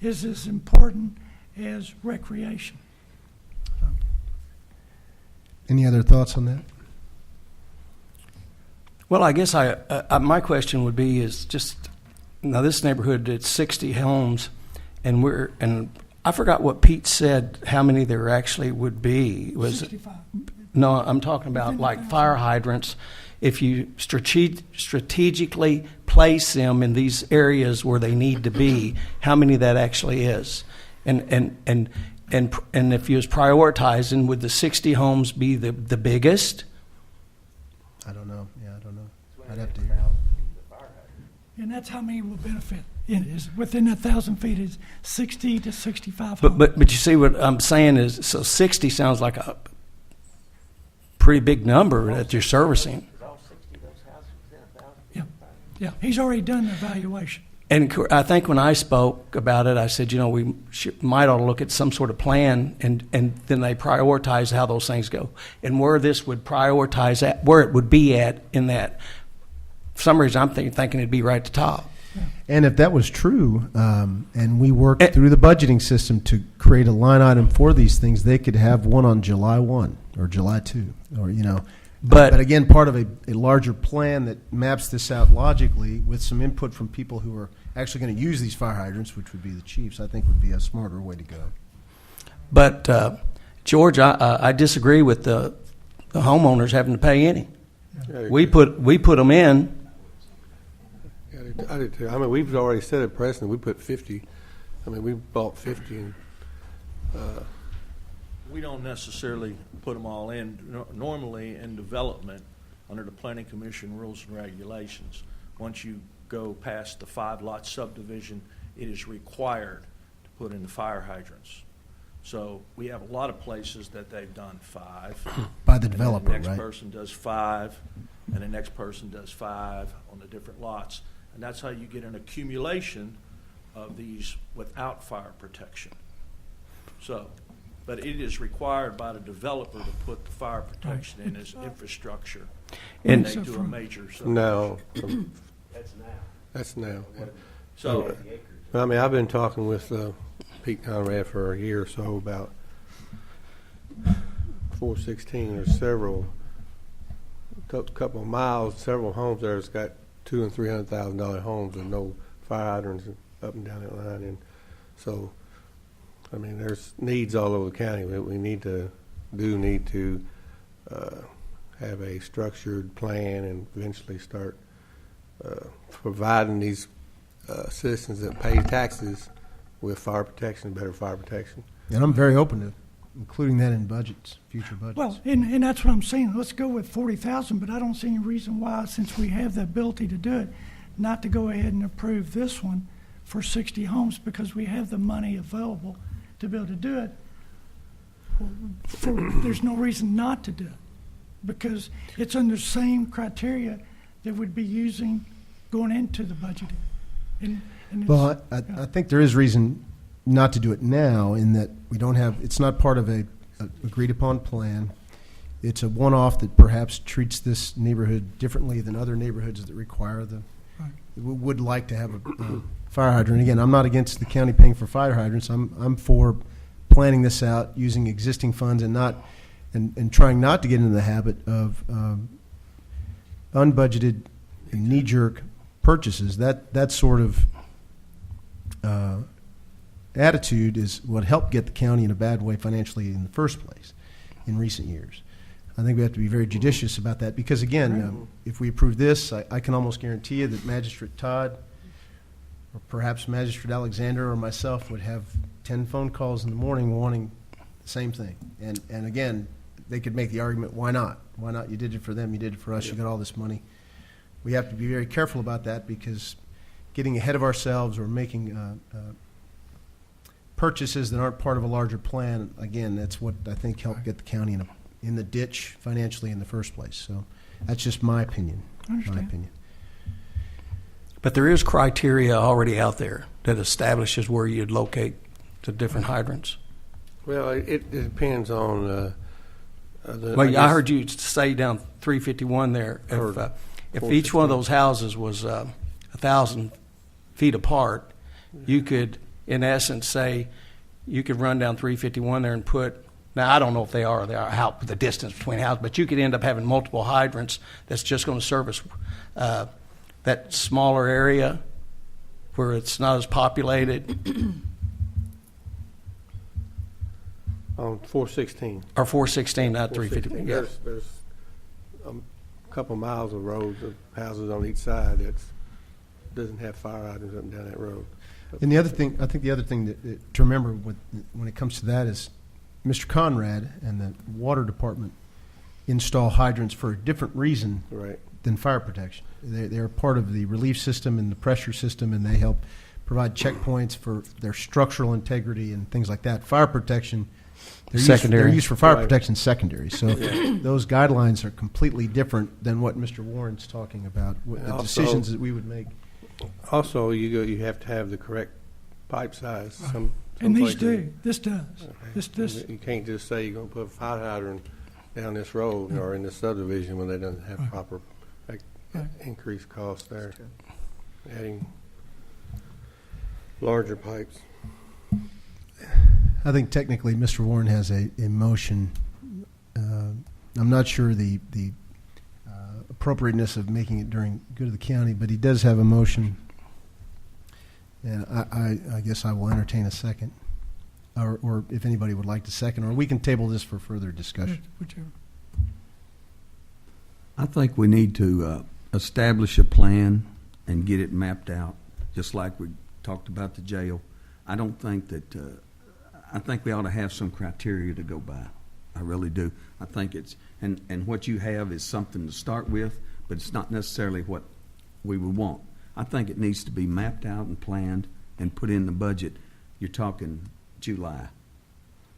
is as important as recreation. So. Any other thoughts on that? Well, I guess my question would be is just, now this neighborhood, it's 60 homes, and I forgot what Pete said, how many there actually would be. Was 65. No, I'm talking about like fire hydrants. If you strategically place them in these areas where they need to be, how many that actually is, and if you was prioritizing, would the 60 homes be the biggest? I don't know. Yeah, I don't know. I'd have to hear. And that's how many will benefit. is within 1,000 feet is 60 to 65 But homes. but you see what I'm saying is, so 60 sounds like a pretty big number that you're servicing. Yeah, he's already done the evaluation. And I think when I spoke about it, I said, we might ought to look at some sort of plan, and then they prioritize how those things go, and where this would prioritize at, where it would be at in that. For some reason, I'm thinking it'd be right at the top. And if that was true, and we worked through the budgeting system to create a line item for these things, they could have one on July 1 or July 2, or But again, part of a larger plan that maps this out logically with some input from people who are actually going to use these fire hydrants, which would be the chiefs, I think would be a smarter way to go. But George, I disagree with the homeowners having to pay any. Yeah, We put them in. I did too. I mean, we've already set a precedent. We put 50. I mean, we bought 50. And, we don't necessarily put them all in. Normally, in development, under the Planning Commission rules and regulations, once you go past the 5-lot subdivision, it is required to put in the fire hydrants. So we have a lot of places that they've done 5. By the developer, right? The next right? person does 5, and the next person does 5 on the different lots. And that's how you get an accumulation of these without fire protection. So, but it is required by the developer to put the fire protection in as infrastructure when they do a major subdivision. no. That's now. That's now. So, I mean, I've been talking with Pete Conrad for a year or so about 416. There's several, couple of miles, several homes there that's got $200,000 and $300,000 homes and no fire hydrants up and down that line. And so, I mean, there's needs all over the county. We need to have a structured plan and eventually start providing these citizens that pay taxes with fire protection, better fire protection. And I'm very open to including that in budgets, future budgets. Well, and that's what I'm saying. Let's go with 40,000, but I don't see any reason why, since we have the ability to do it, not to go ahead and approve this one for 60 homes, because we have the money available to be able to do it. There's no reason not to do it, because it's under the same criteria that we'd be using going into the budgeting. And Well, I think there is reason not to do it now, in that we don't have, it's not part of a agreed upon plan. It's a one-off that perhaps treats this neighborhood differently than other neighborhoods that require would like to have a fire hydrant. Again, I'm not against the county paying for fire hydrants. I'm for planning this out using existing funds and trying not to get into the habit of unbudgeted and knee-jerk purchases. That sort of attitude is what helped get the county in a bad way financially in the first place in recent years. I think we have to be very judicious about that, because again, if we approve this, I can almost guarantee you that Magistrate Todd or perhaps Magistrate Alexander or myself would have 10 phone calls in the morning wanting the same thing. And again, they could make the argument, why not? Why not? You did it for them, you did it for us, you got all this money. We have to be very careful about that, because getting ahead of ourselves or making purchases that aren't part of a larger plan, again, that's what I think helped get the county in the ditch financially in the first place. So that's just my opinion. But there is criteria already out there that establishes where you'd locate the different hydrants. Well, it depends on I heard you say down 351 there, if each one of those houses was 1,000 feet apart, you could, in essence, say you could run down 351 there and put, now I don't know if they are how the distance between houses, but you could end up having multiple hydrants that's just going to service that smaller area where it's not as populated. On 416. Or 416, not 350. Yeah. There's a couple miles of roads of houses on each side that doesn't have fire hydrants up and down that road. And the other thing, I think the other thing to remember when it comes to that is Mr. Conrad and the water department install hydrants for a different reason than fire protection. They're part of the relief system and the pressure system, and they help provide checkpoints for their structural integrity and things like that. Fire protection, Secondary. They're used for fire Right. protection secondary. So those guidelines are completely different than what Mr. Warren's talking about, the Also- decisions that we would make. Also, you have to have the correct pipe size. Some And these places- do. This does. Okay. This. You can't just say you're going to put a fire hydrant down this road or in this subdivision when they don't have Right. proper Right. increased cost there. Adding larger pipes. I think technically Mr. Warren has a motion. I'm not sure the appropriateness of making it during good of the county, but he does have a motion. And I guess I will entertain a second. Or if anybody would like to second, or we can table this for further discussion. Whichever. I think we need to establish a plan and get it mapped out, just like we talked about the jail. I don't think that, I think we ought to have some criteria to go by. I really do. I think it's, and what you have is something to start with, but it's not necessarily what we would want. I think it needs to be mapped out and planned and put in the budget. You're talking July,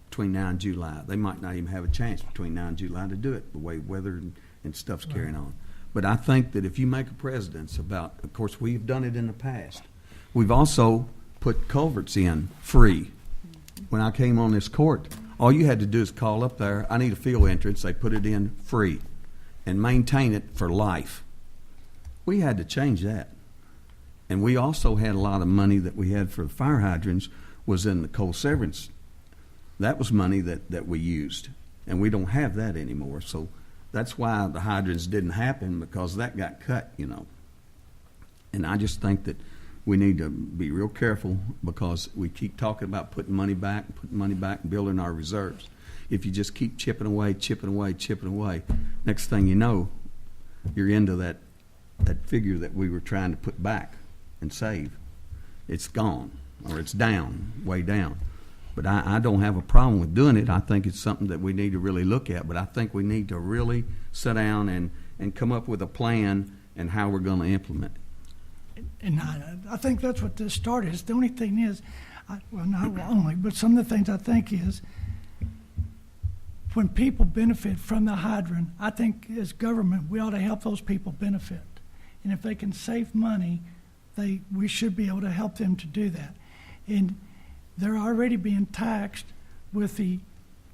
between now and July. They might not even have a chance between now and July to do it, the way weather and stuff's carrying on. But I think that if you make a precedence about, of course, we've done it in the past. We've also put culverts in free. When I came on this court, all you had to do is call up there, I need a field entrance, they put it in free, and maintain it for life. We had to change that. And we also had a lot of money that we had for the fire hydrants was in the coal severance. That was money that we used, and we don't have that anymore. So that's why the hydrants didn't happen, because that got cut, you know. And I just think that we need to be real careful, because we keep talking about putting money back, and building our reserves. If you just keep chipping away, next thing you know, you're into that figure that we were trying to put back and save. It's gone, or it's down, way down. But I don't have a problem with doing it. I think it's something that we need to really look at. But I think we need to really sit down and come up with a plan and how we're going to implement it. And I think that's what this started. The only thing is, well, not only, but some of the things I think is, when people benefit from the hydrant, I think as government, we ought to help those people benefit. And if they can save money, we should be able to help them to do that. And they're already being taxed with the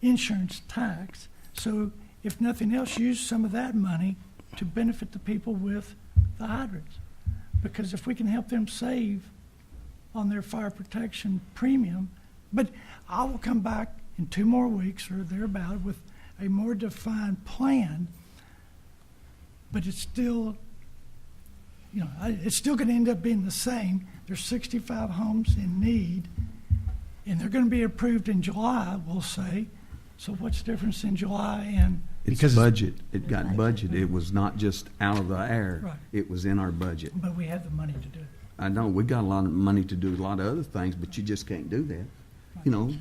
insurance tax. So if nothing else, use some of that money to benefit the people with the hydrants. Because if we can help them save on their fire protection premium, but I will come back in 2 more weeks or thereabout with a more defined plan, but it's still, it's still going to end up being the same. There's 65 homes in need, and they're going to be approved in July, we'll say. So what's the difference in July and... It's budget. It got budget. It was not just out of the air. Right. It was in our budget. But we have the money to do it. I know we got a lot of money to do a lot of other things, but you just can't do that. You know.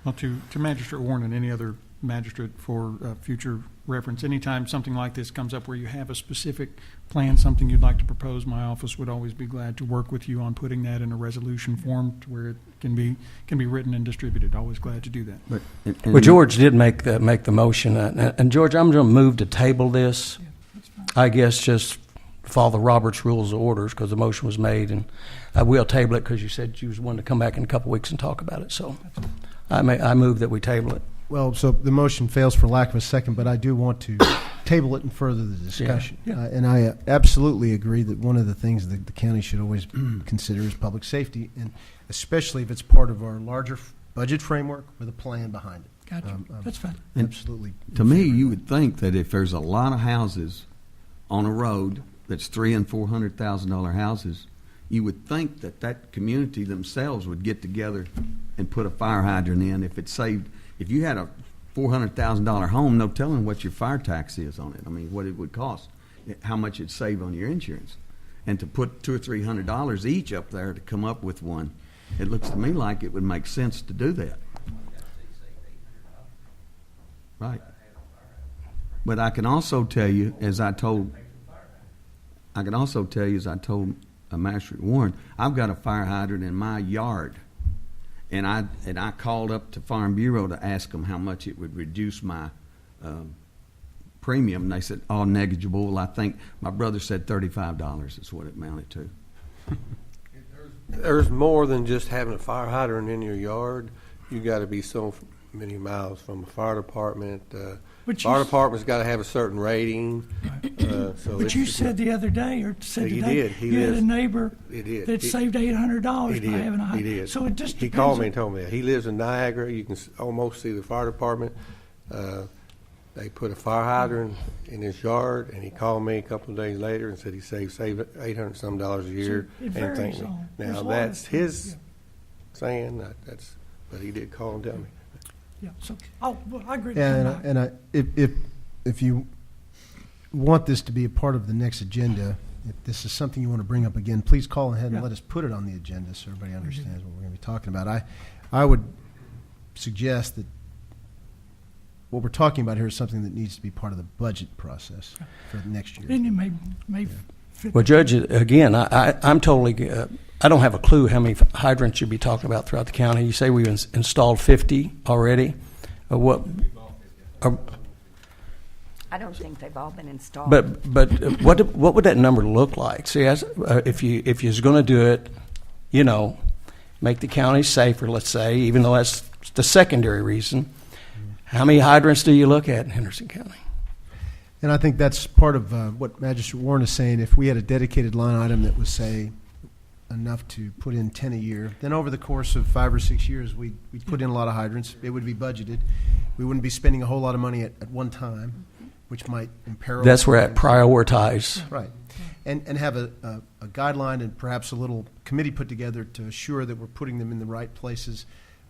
Well, to Magistrate Warren and any other magistrate for future reference, anytime something like this comes up where you have a specific plan, something you'd like to propose, my office would always be glad to work with you on putting that in a resolution form to where it can be written and distributed. Always glad to do that. Well, George did make the motion, and George, I'm going to move to table this. I guess just follow the Robert's Rules of Orders, because the motion was made, and I will table it because you said you was wanting to come back in a couple weeks and talk about it. So I move that we table it. Well, so the motion fails for lack of a second, but I do want to table it and further the discussion. Yeah. And I absolutely agree that one of the things that the county should always consider is public safety, and especially if it's part of our larger budget framework with a plan behind it. Gotcha. That's fine. Absolutely. To me, you would think that if there's a lot of houses on a road that's $300,000 and $400,000 houses, you would think that community themselves would get together and put a fire hydrant in if it saved. If you had a $400,000 home, no telling what your fire tax is on it. I mean, what it would cost, how much it'd save on your insurance. And to put $200 or $300 each up there to come up with one, it looks to me like it would make sense to do that. Right. But I can also tell you, as I told Magistrate Warren, I've got a fire hydrant in my yard. And I called up to Farm Bureau to ask them how much it would reduce my premium. And they said, oh, negligible. I think my brother said $35 is what it amounted to. There's more than just having a fire hydrant in your yard. You got to be so many miles from a fire department. Fire department's got to have a certain rating. But you said the other day, or said He today, did. you had a neighbor that saved $800 by having a hydrant. He did. So it just He depends called me on- and told me that. He lives in Niagara. You can almost see the fire department. They put a fire hydrant in his yard, and he called me a couple of days later and said he saved $800-some a year. So it and varies thanked me. on- there's Now a lot that's of- his saying. But he did call and tell me. Yeah, so, well, I agree. If you want this to be a part of the next agenda, if this is something you want to bring up again, please call ahead and let us put it on the agenda so everybody understands what we're going to be talking about. I would suggest that what we're talking about here is something that needs to be part of the budget process for next year. Then it may fit. Well, Judge, again, I'm totally, I don't have a clue how many hydrants you'd be talking about throughout the county. You say we've installed 50 already. What? I don't think they've all been installed. But what would that number look like? See, if you was going to do it, make the county safer, let's say, even though that's the secondary reason. How many hydrants do you look at in Henderson County? And I think that's part of what Magistrate Warren is saying. If we had a dedicated line item that was, say, enough to put in 10 a year, then over the course of 5 or 6 years, we'd put in a lot of hydrants. It would be budgeted. We wouldn't be spending a whole lot of money at one time, which might imperil. That's where I prioritize. Right. And have a guideline and perhaps a little committee put together to assure that we're putting them in the right places,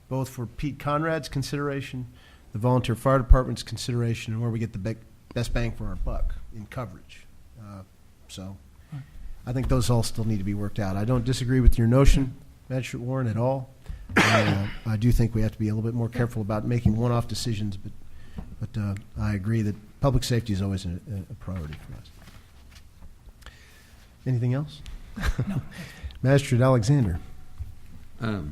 both for Pete Conrad's consideration, the volunteer fire department's consideration, and where we get the best bang for our buck in coverage. So I think those all still need to be worked out. I don't disagree with your notion, Magistrate Warren, at all. I do think we have to be a little bit more careful about making one-off decisions, but I agree that public safety is always a priority for us. Anything else? No. Magistrate Alexander. I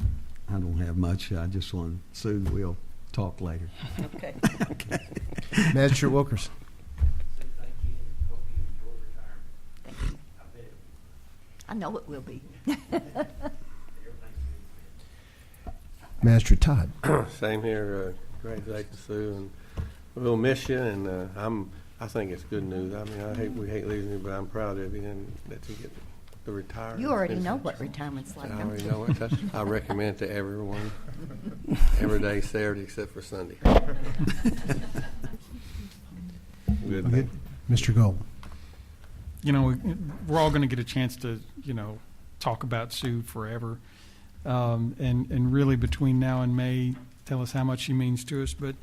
don't have much. I just want Sue, we'll talk later. Okay. Magistrate Wilkerson. I know it will be. Magistrate Todd. Same here. Congratulations, Sue, and we'll miss you. And I think it's good news. I mean, we hate losing you, but I'm proud of you and that you get to retire. You already know what retirement's like. I already know it. I recommend it to everyone. Every day, Saturday except for Sunday. Good. Mr. Gold. We're all going to get a chance to, talk about Sue forever. And really between now and May, tell us how much she means to us. But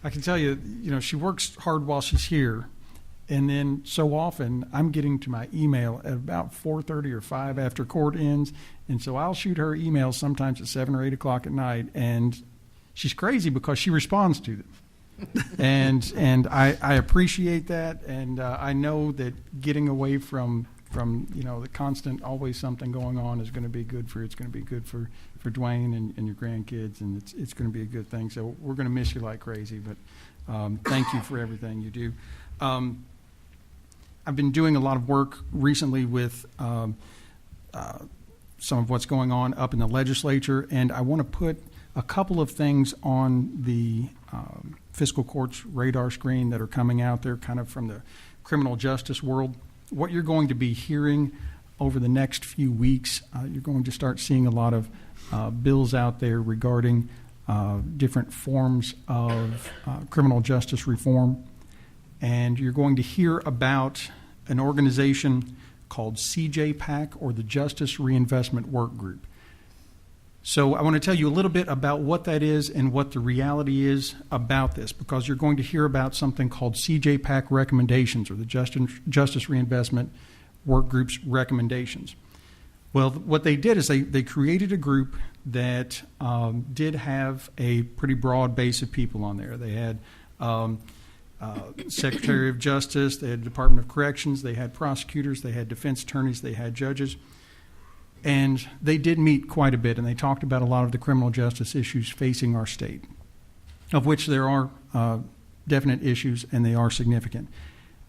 I can tell you, she works hard while she's here. And then so often I'm getting to my email at about 4:30 or 5 after court ends. And so I'll shoot her emails sometimes at 7 or 8 o'clock at night. And she's crazy because she responds to them. and I appreciate that. And I know that getting away from the constant always something going on is going to be good for you. It's going to be good for Dwayne and your grandkids, and it's going to be a good thing. So we're going to miss you like crazy, but thank you for everything you do. I've been doing a lot of work recently with some of what's going on up in the legislature, and I want to put a couple of things on the fiscal court's radar screen that are coming out there kind of from the criminal justice world. What you're going to be hearing over the next few weeks, you're going to start seeing a lot of bills out there regarding different forms of criminal justice reform. And you're going to hear about an organization called CJPAC, or the Justice Reinvestment Work Group. So I want to tell you a little bit about what that is and what the reality is about this, because you're going to hear about something called CJPAC recommendations, or the Justice Reinvestment Work Group's recommendations. Well, what they did is they created a group that did have a pretty broad base of people on there. They had Secretary of Justice, they had Department of Corrections, they had prosecutors, they had defense attorneys, they had judges. And they did meet quite a bit, and they talked about a lot of the criminal justice issues facing our state, of which there are definite issues, and they are significant.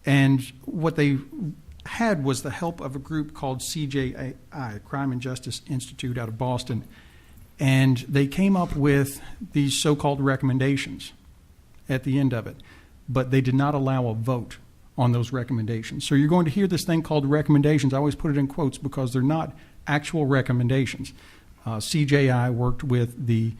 And what they had was the help of a group called CJI, Crime and Justice Institute out of Boston, and they came up with these so-called recommendations at the end of it, but they did not allow a vote on those recommendations. So you're going to hear this thing called recommendations. I always put it in quotes because they're not actual recommendations. CJI worked with the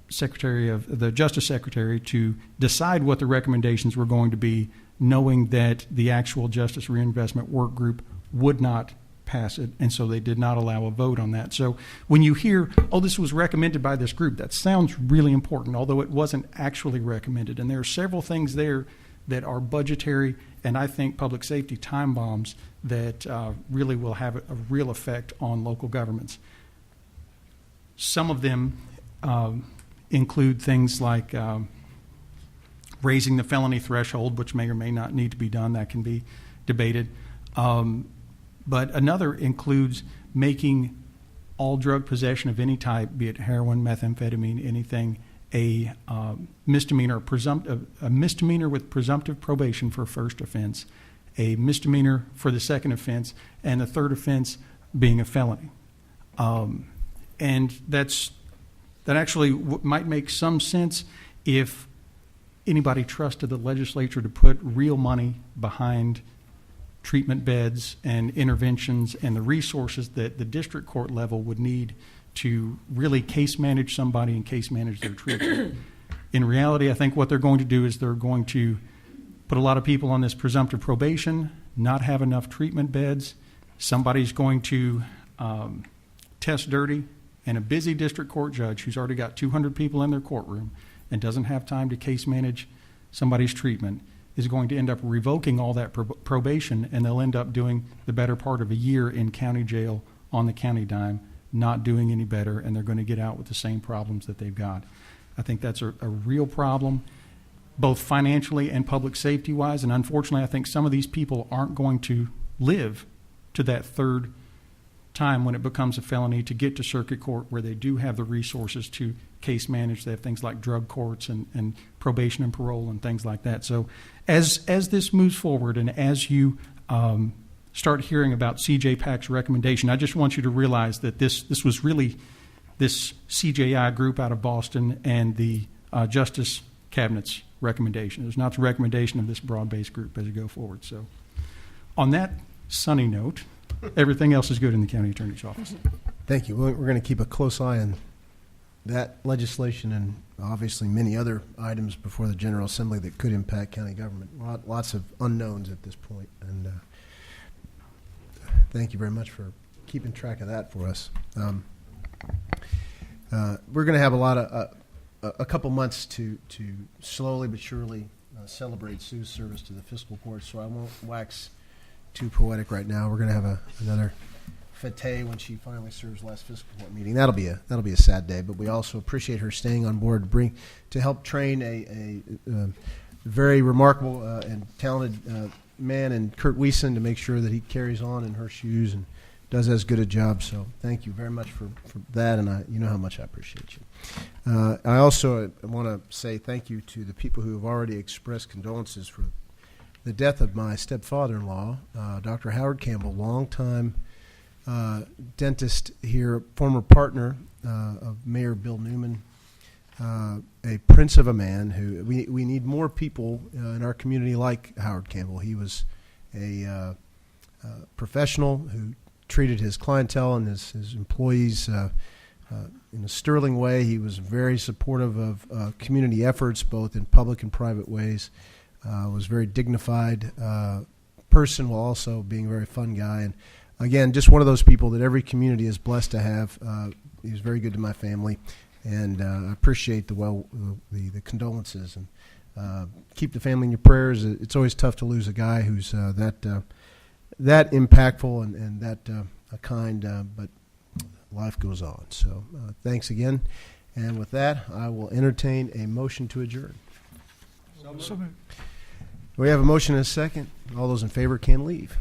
Justice Secretary to decide what the recommendations were going to be, knowing that the actual Justice Reinvestment Work Group would not pass it, and so they did not allow a vote on that. So when you hear, oh, this was recommended by this group, that sounds really important, although it wasn't actually recommended. And there are several things there that are budgetary and I think public safety time bombs that really will have a real effect on local governments. Some of them include things like raising the felony threshold, which may or may not need to be done. That can be debated. But another includes making all drug possession of any type, be it heroin, methamphetamine, anything, a misdemeanor, a misdemeanor with presumptive probation for a first offense, a misdemeanor for the second offense, and the third offense being a felony. And that actually might make some sense if anybody trusted the legislature to put real money behind treatment beds and interventions and the resources that the district court level would need to really case manage somebody and case manage their treatment. In reality, I think what they're going to do is they're going to put a lot of people on this presumptive probation, not have enough treatment beds. Somebody's going to test dirty, and a busy district court judge who's already got 200 people in their courtroom and doesn't have time to case manage somebody's treatment is going to end up revoking all that probation, and they'll end up doing the better part of a year in county jail on the county dime, not doing any better, and they're going to get out with the same problems that they've got. I think that's a real problem, both financially and public safety-wise, and unfortunately I think some of these people aren't going to live to that third time when it becomes a felony to get to circuit court where they do have the resources to case manage. They have things like drug courts and probation and parole and things like that. So as this moves forward and as you start hearing about CJPAC's recommendation, I just want you to realize that this was really this CJI group out of Boston and the Justice Cabinet's recommendation. It was not the recommendation of this broad-based group as you go forward. So on that sunny note, everything else is good in the county attorney's office. Thank you. We're going to keep a close eye on that legislation and obviously many other items before the General Assembly that could impact county government. Lots of unknowns at this point, and thank you very much for keeping track of that for us. We're going to have a couple months to slowly but surely celebrate Sue's service to the fiscal court, so I won't wax too poetic right now. We're going to have another fete when she finally serves last fiscal court meeting. That'll be a sad day, but we also appreciate her staying on board to help train a very remarkable and talented man in Kurt Wiesen to make sure that he carries on in her shoes and does as good a job. So thank you very much for that, and you know how much I appreciate you. I also want to say thank you to the people who have already expressed condolences for the death of my stepfather-in-law, Dr. Howard Campbell, longtime dentist here, former partner of Mayor Bill Newman, a prince of a man who we need more people in our community like Howard Campbell. He was a professional who treated his clientele and his employees in a sterling way. He was very supportive of community efforts, both in public and private ways. Was a very dignified person while also being a very fun guy. And again, just one of those people that every community is blessed to have. He was very good to my family, and I appreciate the condolences, and keep the family in your prayers. It's always tough to lose a guy who's that impactful and that kind, but life goes on. So thanks again, and with that, I will entertain a motion to adjourn. So moved. We have a motion and a second. All those in favor can leave.